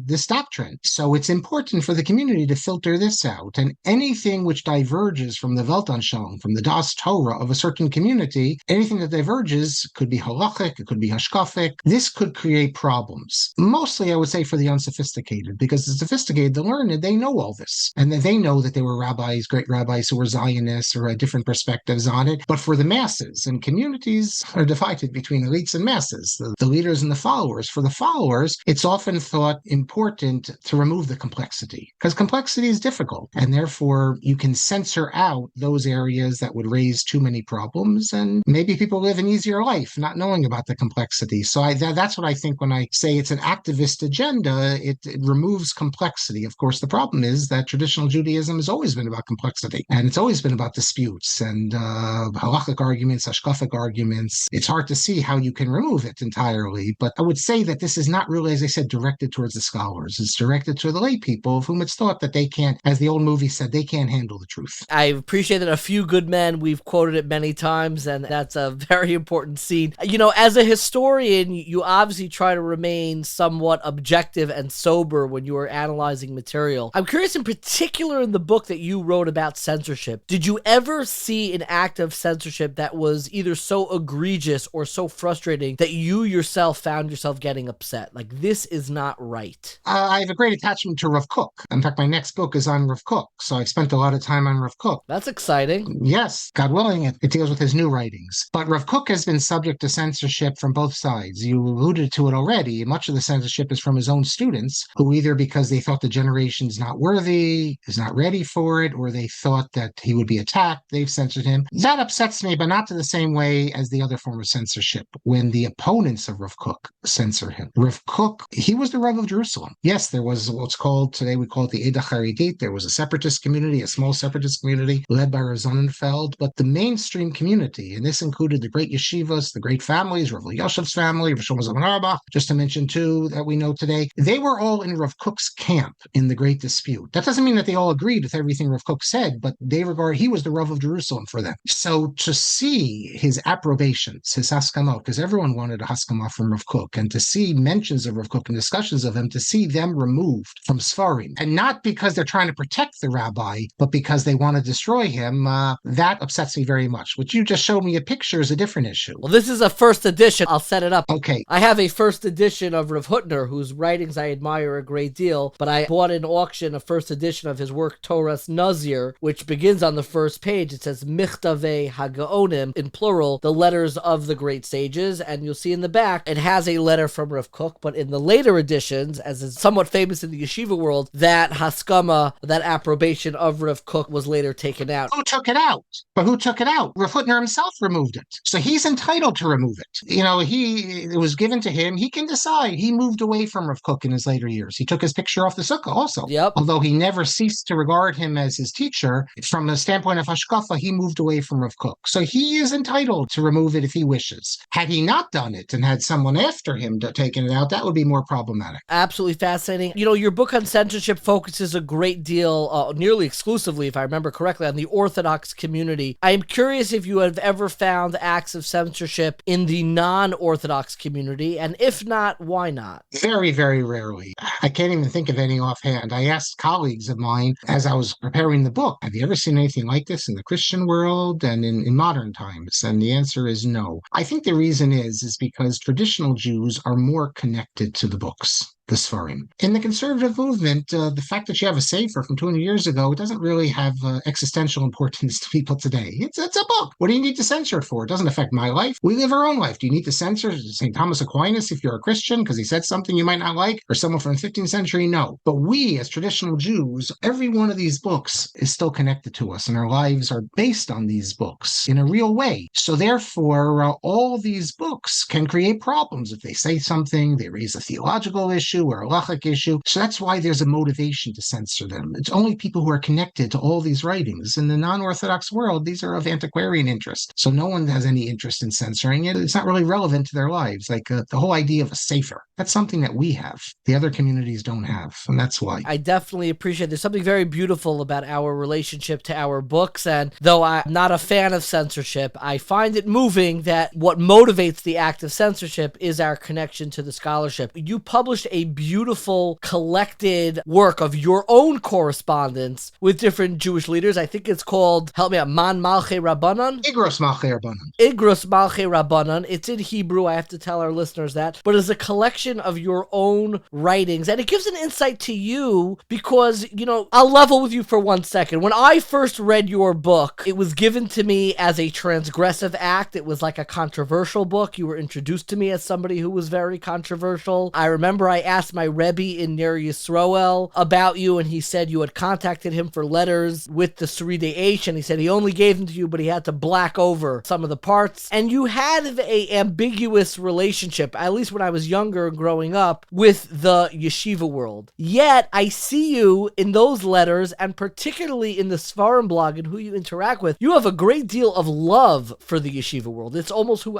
this doctrine. So it's important for the community to filter this out. And anything which diverges from the Weltanschauung, from the Das Torah of a certain community, anything that diverges could be halachic, it could be hashkafic. This could create problems. Mostly, I would say, for the unsophisticated, because the sophisticated, the learned, they know all this. And they know that there were rabbis, great rabbis who were Zionists or had different perspectives on it. But for the masses, and communities are divided between elites and masses, the leaders and the followers. For the followers, it's often thought important to remove the complexity, because complexity is difficult. And therefore, you can censor out those areas that would raise too many problems. And maybe people live an easier life not knowing about the complexity. So that's what I think when I say it's an activist agenda. It removes complexity. Of course, the problem is that traditional Judaism has always been about complexity, and it's always been about disputes and halachic arguments, hashkafic arguments. It's hard to see how you can remove it entirely, but I would say that this is not really, as I said, directed towards the scholars. It's directed to the lay people, of whom it's thought that they can't, as the old movie said, they can't handle the truth. I appreciate that A Few Good Men, we've quoted it many times, and that's a very important scene. As a historian, you obviously try to remain somewhat objective and sober when you are analyzing material. I'm curious, in particular, in the book that you wrote about censorship, did you ever see an act of censorship that was either so egregious or so frustrating that you yourself found yourself getting upset? Like, this is not right. I have a great attachment to Rav Kook. In fact, my next book is on Rav Kook, so I spent a lot of time on Rav Kook. That's exciting. Yes, God willing, it deals with his new writings. But Rav Kook has been subject to censorship from both sides. You alluded to it already. Much of the censorship is from his own students, who either because they thought the generation's not worthy, is not ready for it, or they thought that he would be attacked, they've censored him. That upsets me, but not to the same way as the other form of censorship, when the opponents of Rav Kook censor him. Rav Kook, he was the Rav of Jerusalem. Yes, there was what's called, today we call it the Eda Haredit. There was a separatist community, a small separatist community, led by Rav Sonnenfeld, but the mainstream community, and this included the great yeshivas, the great families, Rav Elyashiv's family, Rav Shlomo Zalman Auerbach, just to mention two that we know today, they were all in Rav Kook's camp in the Great Dispute. That doesn't mean that they all agreed with everything Rav Kook said, but they regard he was the Rav of Jerusalem for them. So to see his approbations, his haskamot, because everyone wanted a haskamah from Rav Kook, and to see mentions of Rav Kook and discussions of him, to see them removed from Sfarim, and not because they're trying to protect the rabbi, but because they want to destroy him, that upsets me very much. What you just showed me a picture is a different issue. Well, this is a first edition. I'll set it up. Okay. I have a first edition of Rav Hutner, whose writings I admire a great deal, but I bought in auction a first edition of his work, Torah's Nazir, which begins on the first page. It says, Michtavei HaGaonim, in plural, the letters of the great sages. And you'll see in the back, it has a letter from Rav Kook, but in the later editions, as is somewhat famous in the yeshiva world, that haskama, that approbation of Rav Kook was later taken out. Who took it out? But who took it out? Rav Hutner himself removed it. So he's entitled to remove it. It was given to him. He can decide. He moved away from Rav Kook in his later years. He took his picture off the sukkah also. Yep. Although he never ceased to regard him as his teacher, from the standpoint of hashkafa, he moved away from Rav Kook. So he is entitled to remove it if he wishes. Had he not done it and had someone after him taken it out, that would be more problematic. Absolutely fascinating. Your book on censorship focuses a great deal, nearly exclusively, if I remember correctly, on the Orthodox community. I am curious if you have ever found acts of censorship in the non-Orthodox community, and if not, why not? Very, very rarely. I can't even think of any offhand. I asked colleagues of mine as I was preparing the book, have you ever seen anything like this in the Christian world and in modern times? And the answer is no. I think the reason is because traditional Jews are more connected to the books, the Sfarim. In the conservative movement, the fact that you have a Sefer from 200 years ago doesn't really have existential importance to people today. It's a book. What do you need to censor it for? It doesn't affect my life. We live our own life. Do you need to censor St. Thomas Aquinas if you're a Christian because he said something you might not like, or someone from the 15th century? No. But we, as traditional Jews, every one of these books is still connected to us, and our lives are based on these books in a real way. So therefore, all these books can create problems. If they say something, they raise a theological issue or a halachic issue. So that's why there's a motivation to censor them. It's only people who are connected to all these writings. In the non-Orthodox world, these are of antiquarian interest. So no one has any interest in censoring it. It's not really relevant to their lives. Like the whole idea of a sefer, that's something that we have. The other communities don't have. And that's why. I definitely appreciate there's something very beautiful about our relationship to our books. And though I'm not a fan of censorship, I find it moving that what motivates the act of censorship is our connection to the scholarship. You published a beautiful collected work of your own correspondence with different Jewish leaders. I think it's called, help me out, Man Malchei Rabbanan? Igros Malchei Rabbanan. Igros Malchei Rabbanan. It's in Hebrew. I have to tell our listeners that. But it's a collection of your own writings. And it gives an insight to you because, I'll level with you for 1 second. When I first read your book, it was given to me as a transgressive act. It was like a controversial book. You were introduced to me as somebody who was very controversial. I remember I asked my Rebbe in Ner Yisroel about you, and he said you had contacted him for letters with the Seride H, and he said he only gave them to you, but he had to black over some of the parts. And you had a ambiguous relationship, at least when I was younger and growing up, with the yeshiva world. Yet, I see you in those letters, and particularly in the Sfarim blog and who you interact with, you have a great deal of love for the yeshiva world. It's almost who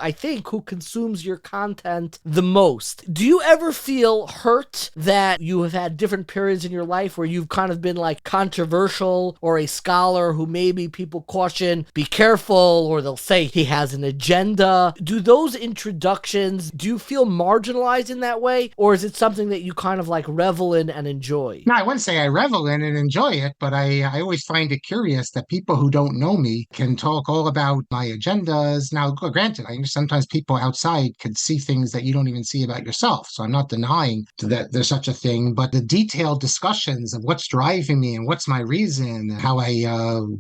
consumes your content the most. Do you ever feel hurt that you have had different periods in your life where you've kind of been like controversial or a scholar who maybe people caution, be careful, or they'll say he has an agenda? Do those introductions, do you feel marginalized in that way? Or is it something that you kind of like revel in and enjoy? No, I wouldn't say I revel in and enjoy it, but I always find it curious that people who don't know me can talk all about my agendas. Now, granted, I understand sometimes people outside could see things that you don't even see about yourself. So I'm not denying that there's such a thing, but the detailed discussions of what's driving me and what's my reason, how I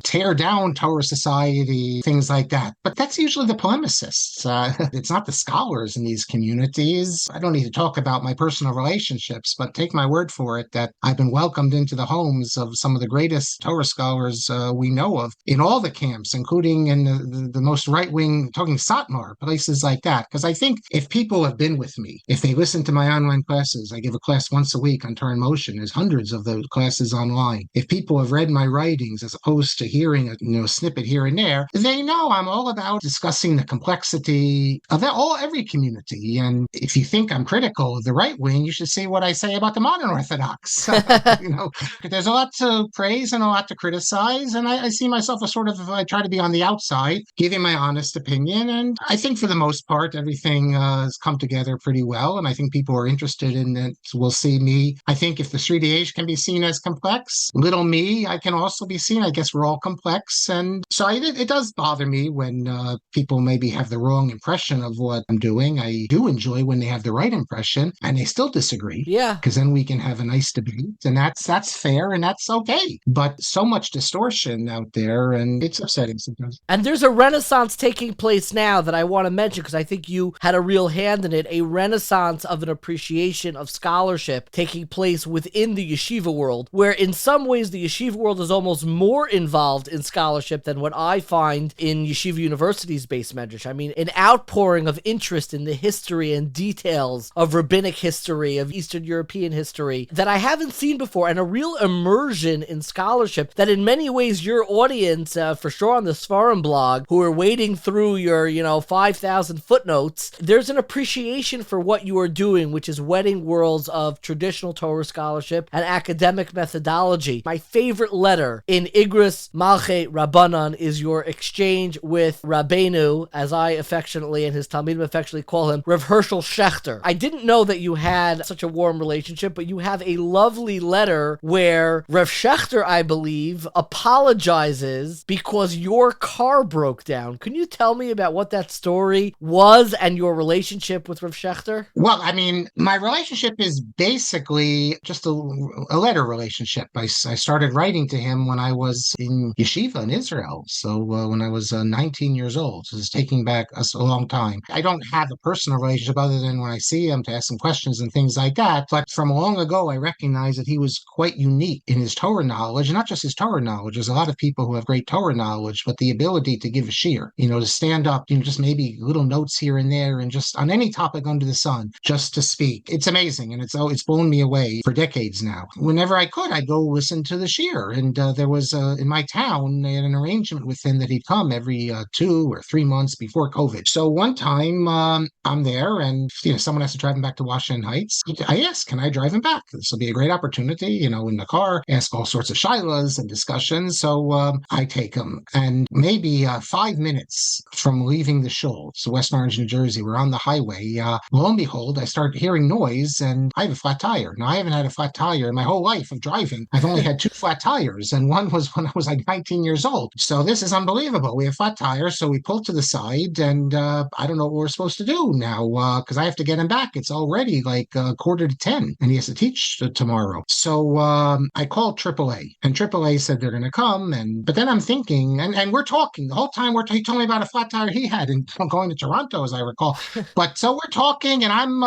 tear down Torah society, things like that. But that's usually the polemicists. It's not the scholars in these communities. I don't need to talk about my personal relationships, but take my word for it that I've been welcomed into the homes of some of the greatest Torah scholars we know of in all the camps, including in the most right-wing, talking Satmar, places like that. Because I think if people have been with me, if they listen to my online classes, I give a class once a week on Torah in Motion. There's hundreds of those classes online. If people have read my writings as opposed to hearing a snippet here and there, they know I'm all about discussing the complexity of every community. And if you think I'm critical of the right wing, you should see what I say about the modern Orthodox. There's a lot to praise and a lot to criticize, and I see myself as I try to be on the outside, giving my honest opinion. And I think for the most part, everything has come together pretty well. And I think people are interested in it will see me. I think if the Seride H can be seen as complex, little me, I can also be seen. I guess we're all complex. And so it does bother me when people maybe have the wrong impression of what I'm doing. I do enjoy when they have the right impression impression, and they still disagree. Yeah. Because then we can have a nice debate, and that's fair and that's okay. But so much distortion out there, and it's upsetting sometimes. And there's a renaissance taking place now that I want to mention because I think you had a real hand in it, a renaissance of an appreciation of scholarship taking place within the yeshiva world, where in some ways the yeshiva world is almost more involved in scholarship than what I find in yeshiva universities based medrash. I mean, an outpouring of interest in the history and details of rabbinic history, of Eastern European history that I haven't seen before, and a real immersion in scholarship that in many ways your audience, for sure on the Sfarim blog, who are wading through your, 5,000 footnotes, there's an appreciation for what you are doing, which is wedding worlds of traditional Torah scholarship and academic methodology. My favorite letter in Igros Malchei Rabbanan is your exchange with Rabbeinu, as I affectionately and his Talmidim affectionately call him, Rav Herschel Schechter. I didn't know that you had such a warm relationship, but you have a lovely letter where Rav Schechter, I believe, apologizes because your car broke down. Can you tell me about what that story was and your relationship with Rav Schechter? Well, I mean, my relationship is basically just a letter relationship. I started writing to him when I was in yeshiva in Israel. So when I was 19 years old. So it's taking back a long time. I don't have a personal relationship other than when I see him to ask him questions and things like that. But from long ago, I recognize that he was quite unique in his Torah knowledge, and not just his Torah knowledge. There's a lot of people who have great Torah knowledge, but the ability to give a shiur, to stand up, just maybe little notes here and there, and just on any topic under the sun, just to speak. It's amazing, and it's blown me away for decades now. Whenever I could, I'd go listen to the shiur, and there was in my town, they had an arrangement with him that he'd come every 2 or 3 months before COVID. So one time I'm there, and someone has to drive him back to Washington Heights. I asked, can I drive him back? This will be a great opportunity, in the car, ask all sorts of shilas and discussions. So I take him, and maybe 5 minutes from leaving the shul, so West Orange, New Jersey, we're on the highway. Lo and behold, I start hearing noise, and I have a flat tire. Now, I haven't had a flat tire in my whole life of driving. I've only had 2 flat tires, and one was when I was like 19 years old. So this is unbelievable. We have flat tires, so we pull to the side, and I don't know what we're supposed to do now, because I have to get him back. It's already like 9:45, and he has to teach tomorrow. So I called AAA, and AAA said they're going to come, but then I'm thinking, and we're talking the whole time. He told me about a flat tire he had, and I'm going to Toronto, as I recall. But so we're talking, and I'm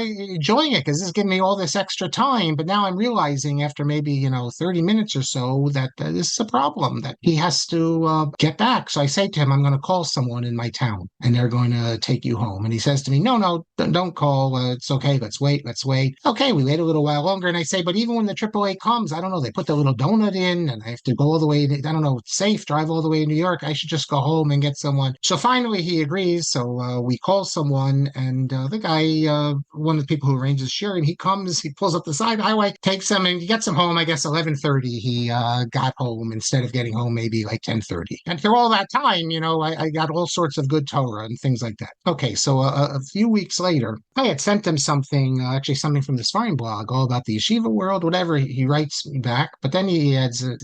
enjoying it because this is giving me all this extra time. But now I'm realizing after maybe 30 minutes or so that this is a problem, that he has to get back. So I say to him, I'm going to call someone in my town, and they're going to take you home. And he says to me, no, don't call. It's okay. Let's wait. Okay, we wait a little while longer. And I say, but even when the AAA comes, I don't know, they put the little donut in, and I have to go all the way. I don't know, it's safe, drive all the way to New York. I should just go home and get someone. So finally he agrees. So we call someone, and the guy, one of the people who arranges shiurim, he comes, he pulls up the side highway, takes him, and he gets him home, I guess 11:30. He got home instead of getting home maybe like 10:30. And through all that time, I got all sorts of good Torah and things like that. Okay, so a few weeks later, I had sent him something, actually something from the Sfarim blog, all about the yeshiva world, whatever. He writes me back, but then he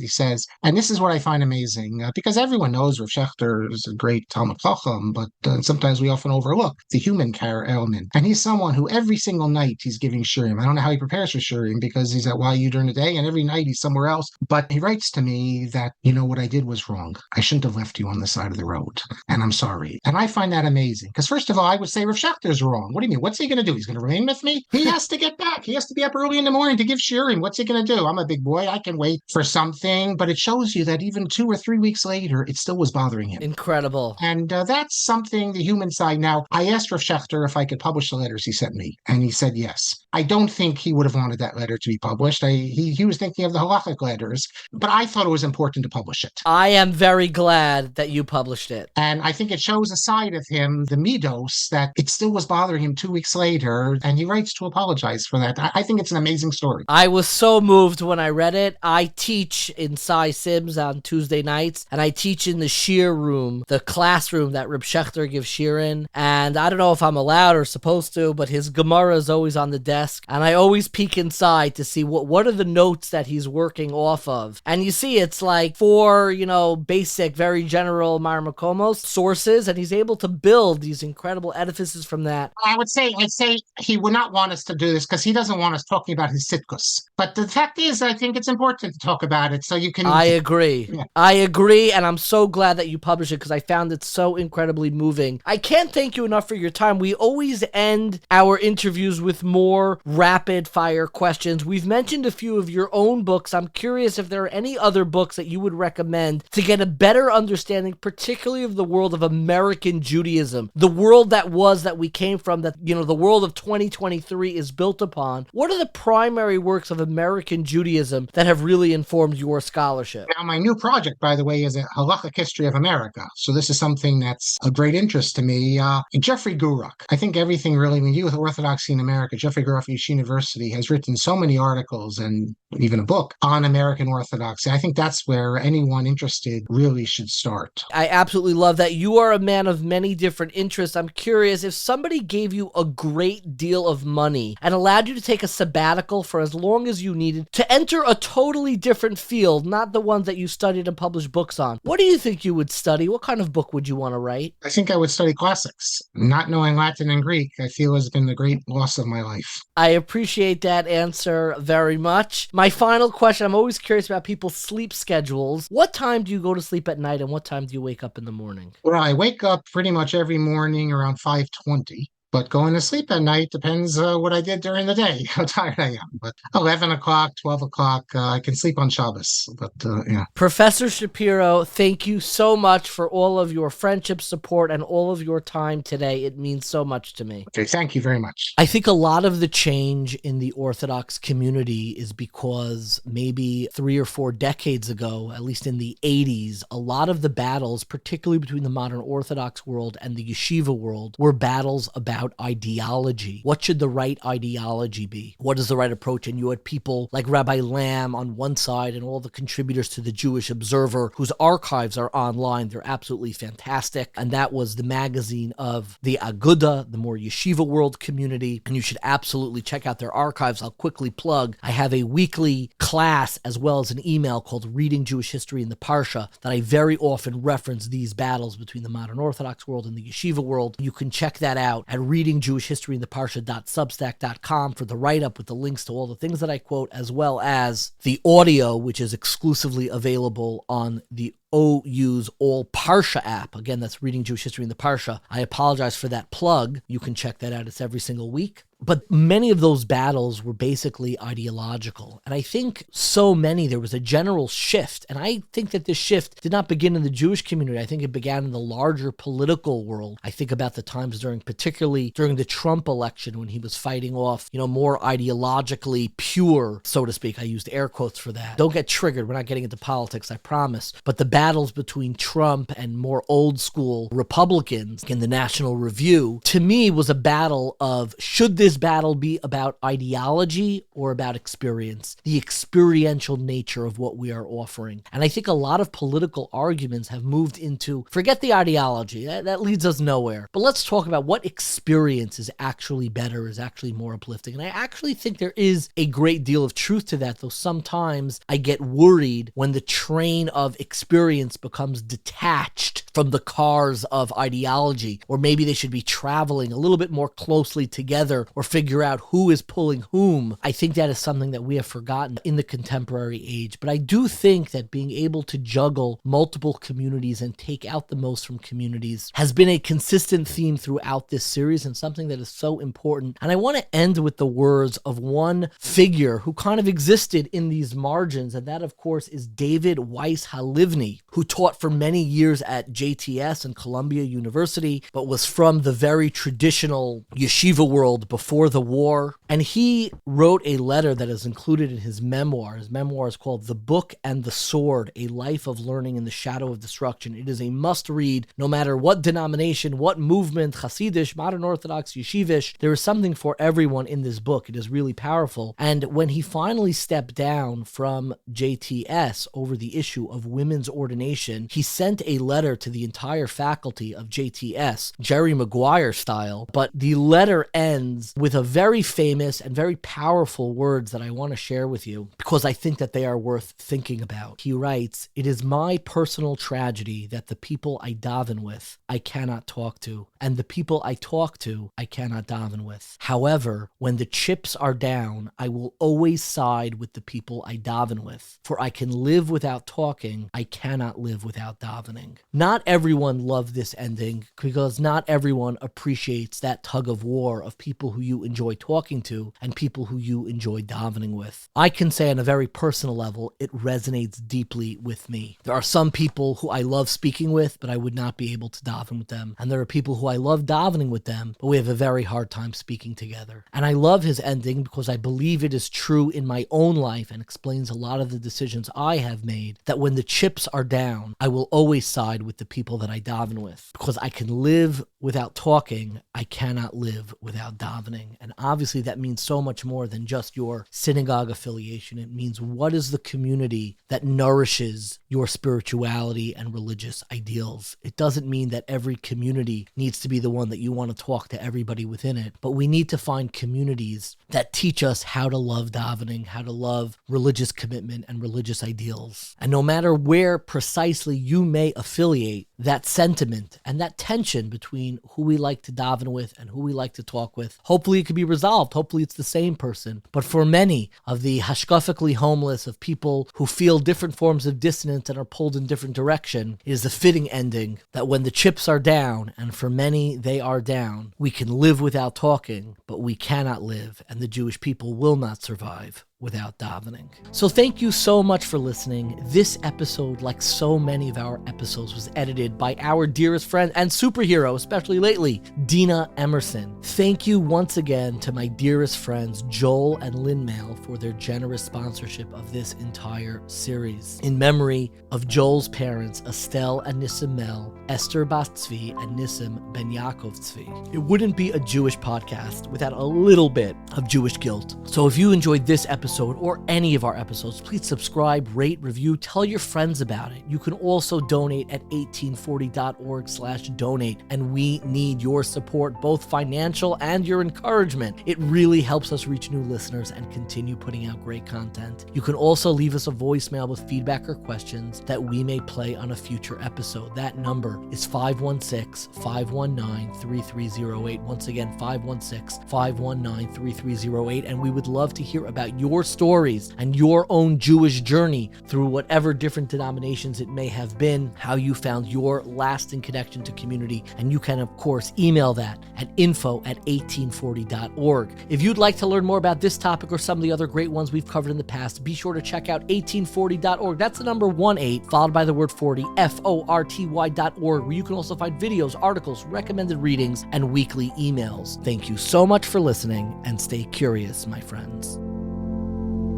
says, and this is what I find amazing, because everyone knows Rav Schechter is a great Talmud Chacham, but sometimes we often overlook the human care element. And he's someone who every single night he's giving shiurim. I don't know how he prepares for shiurim, because he's at YU during the day, and every night he's somewhere else. But he writes to me that, what I did was wrong. I shouldn't have left you on the side of the road, and I'm sorry. And I find that amazing, because first of all, I would say Rav Schechter's wrong. What do you mean? What's he going to do? He's going to remain with me? He has to get back. He has to be up early in the morning to give shiurim. What's he going to do? I'm a big boy. I can wait for something. But it shows you that even 2 or 3 weeks later, it still was bothering him. Incredible. And that's something, the human side. Now, I asked Rav Schechter if I could publish the letters he sent me, and he said yes. I don't think he would have wanted that letter to be published. He was thinking of the halachic letters, but I thought it was important to publish it. I am very glad that you published it. And I think it shows a side of him, the midos, that it still was bothering him 2 weeks later, and he writes to apologize for that. I think it's an amazing story. I was so moved when I read it. I teach in Cy Sims on Tuesday nights, and I teach in the shiur room, the classroom that Reb Schechter gives shiur in. And I don't know if I'm allowed or supposed to, but his Gemara is always on the desk, and I always peek inside to see what are the notes that he's working off of. And you see, it's like 4, basic, very general Marmakomos sources, and he's able to build these incredible edifices from that. I'd say say he would not want us to do this because he doesn't want us talking about his sitkus. But the fact is, I think it's important to talk about it so you can... I agree. Yeah. I agree, and I'm so glad that you published it because I found it so incredibly moving. I can't thank you enough for your time. We always end our interviews with more rapid-fire questions. We've mentioned a few of your own books. I'm curious if there are any other books that you would recommend to get a better understanding, particularly of the world of American Judaism, the world that we came from, that, the world of 2023 is built upon. What are the primary works of American Judaism that have really informed your scholarship? Now, my new project, by the way, is a halachic history of America. So this is something that's of great interest to me. Jeffrey Guruk. I think everything really, when you with Orthodoxy in America, Jeffrey Guruk of Yeshiva University has written so many articles and even a book on American Orthodoxy. I think that's where anyone interested really should start. I absolutely love that. You are a man of many different interests. I'm curious, if somebody gave you a great deal of money and allowed you to take a sabbatical for as long as you needed to enter a totally different field, not the ones that you studied and published books on, what do you think you would study? What kind of book would you want to write? I think I would study classics. Not knowing Latin and Greek, I feel, has been the great loss of my life. I appreciate that answer very much. My final question, I'm always curious about people's sleep schedules. What time do you go to sleep at night and what time do you wake up in the morning? Well, I wake up pretty much every morning around 5:20. But going to sleep at night depends what I did during the day, how tired I am. But 11 o'clock, 12 o'clock, I can sleep on Shabbos. But yeah. Professor Shapiro, thank you so much for all of your friendship, support, and all of your time today. It means so much to me. Okay, thank you very much. I think a lot of the change in the Orthodox community is because maybe 3 or 4 decades ago, at least in the 80s, a lot of the battles, particularly between the modern Orthodox world and the yeshiva world, were battles about ideology. What should the right ideology be? What is the right approach? And you had people like Rabbi Lamb on one side and all the contributors to the Jewish Observer, whose archives are online. They're absolutely fantastic. And that was the magazine of the Aguda, the more yeshiva world community. And you should absolutely check out their archives. I'll quickly plug. I have a weekly class as well as an email called Reading Jewish History in the Parsha that I very often reference these battles between the modern Orthodox world and the yeshiva world. You can check that out at Reading Jewish History in the Parsha.substack.com for the write-up with the links to all the things that I quote, as well as the audio, which is exclusively available on the OU's All Parsha app. Again, that's Reading Jewish History in the Parsha. I apologize for that plug. You can check that out. It's every single week. But many of those battles were basically ideological. And I think there was a general shift. And I think that this shift did not begin in the Jewish community. I think it began in the larger political world. I think about the times particularly during the Trump election when he was fighting off, more ideologically pure, so to speak. I used air quotes for that. Don't get triggered. We're not getting into politics, I promise. But the battles between Trump and more old school Republicans in the National Review, to me, was a battle of, should this battle be about ideology or about experience, the experiential nature of what we are offering. And I think a lot of political arguments have moved into, forget the ideology, that leads us nowhere, but let's talk about what experience is actually better, is actually more uplifting. And I actually think there is a great deal of truth to that, though sometimes I get worried when the train of experience becomes detached from the cars of ideology, or maybe they should be traveling a little bit more closely together, or figure out who is pulling whom. I think that is something that we have forgotten in the contemporary age. But I do think that being able to juggle multiple communities and take out the most from communities has been a consistent theme throughout this series and something that is so important. And I want to end with the words of one figure who kind of existed in these margins, and that, of course, is David Weiss Halivni, who taught for many years at JTS and Columbia University, but was from the very traditional yeshiva world before the war. And he wrote a letter that is included in his memoir. His memoir is called The Book and the Sword, A Life of Learning in the Shadow of Destruction. It is a must-read, no matter what denomination, what movement, Hasidish, modern Orthodox, yeshivish. There is something for everyone in this book. It is really powerful. And when he finally stepped down from JTS over the issue of women's ordination, he sent a letter to the entire faculty of JTS, Jerry Maguire style, but the letter ends with a very famous and very powerful words that I want to share with you because I think that they are worth thinking about. He writes, "It is my personal tragedy that the people I daven with, I cannot talk to, and the people I talk to, I cannot daven with. However, when the chips are down, I will always side with the people I daven with, for I can live without talking, I cannot live without davening." Not everyone loved this ending because not everyone appreciates that tug of war of people who you enjoy talking to and people who you enjoy davening with. I can say on a very personal level, it resonates deeply with me. There are some people who I love speaking with, but I would not be able to daven with them. And there are people who I love davening with them, but we have a very hard time speaking together. And I love his ending because I believe it is true in my own life and explains a lot of the decisions I have made, that when the chips are down, I will always side with the people that I daven with. Because I can live without talking, I cannot live without davening. And obviously that means so much more than just your synagogue affiliation. It means what is the community that nourishes your spirituality and religious ideals. It doesn't mean that every community needs to be the one that you want to talk to everybody within it, but we need to find communities that teach us how to love davening, how to love religious commitment and religious ideals. And no matter where precisely you may affiliate, that sentiment and that tension between who we like to daven with and who we like to talk with, hopefully it can be resolved. Hopefully it's the same person. But for many of the hashkafically homeless, of people who feel different forms of dissonance and are pulled in different direction, it is the fitting ending that when the chips are down, and for many they are down, we can live without talking, but we cannot live, and the Jewish people will not survive without davening. So thank you so much for listening. This episode, like so many of our episodes, was edited by our dearest friend and superhero, especially lately, Dina Emerson. Thank you once again to my dearest friends Joel and Lynn Mail for their generous sponsorship of this entire series. In memory of Joel's parents, Estelle and Nissim Mel, Esther Bas Tzvi and Nissim Ben Yaakov Tzvi. It wouldn't be a Jewish podcast without a little bit of Jewish guilt. So if you enjoyed this episode or any of our episodes, please subscribe, rate, review, tell your friends about it. You can also donate at 1840.org/donate, and we need your support, both financial and your encouragement. It really helps us reach new listeners and continue putting out great content. You can also leave us a voicemail with feedback or questions that we may play on a future episode. That number is 516-519-3308. Once again, 516-519-3308, and we would love to hear about your stories and your own Jewish journey through whatever different denominations it may have been, how you found your lasting connection to community. And you can, of course, email that at info@1840.org. If you'd like to learn more about this topic or some of the other great ones we've covered in the past, be sure to check out 1840.org. That's the number 18, followed by the word 40, FORTY.org, where you can also find videos, articles, recommended readings, and weekly emails. Thank you so much for listening, and stay curious, my friends.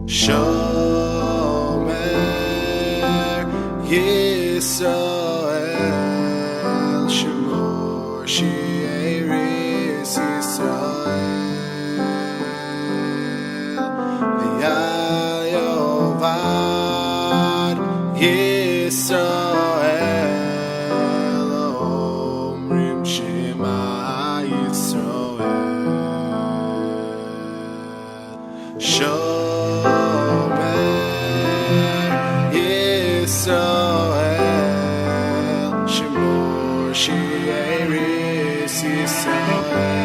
Shomer Yisrael, Shemor She'eris Yisrael, V'yayovad Yisrael, Omrim Shema Yisrael. Israel, Shemor She'eris Yisrael.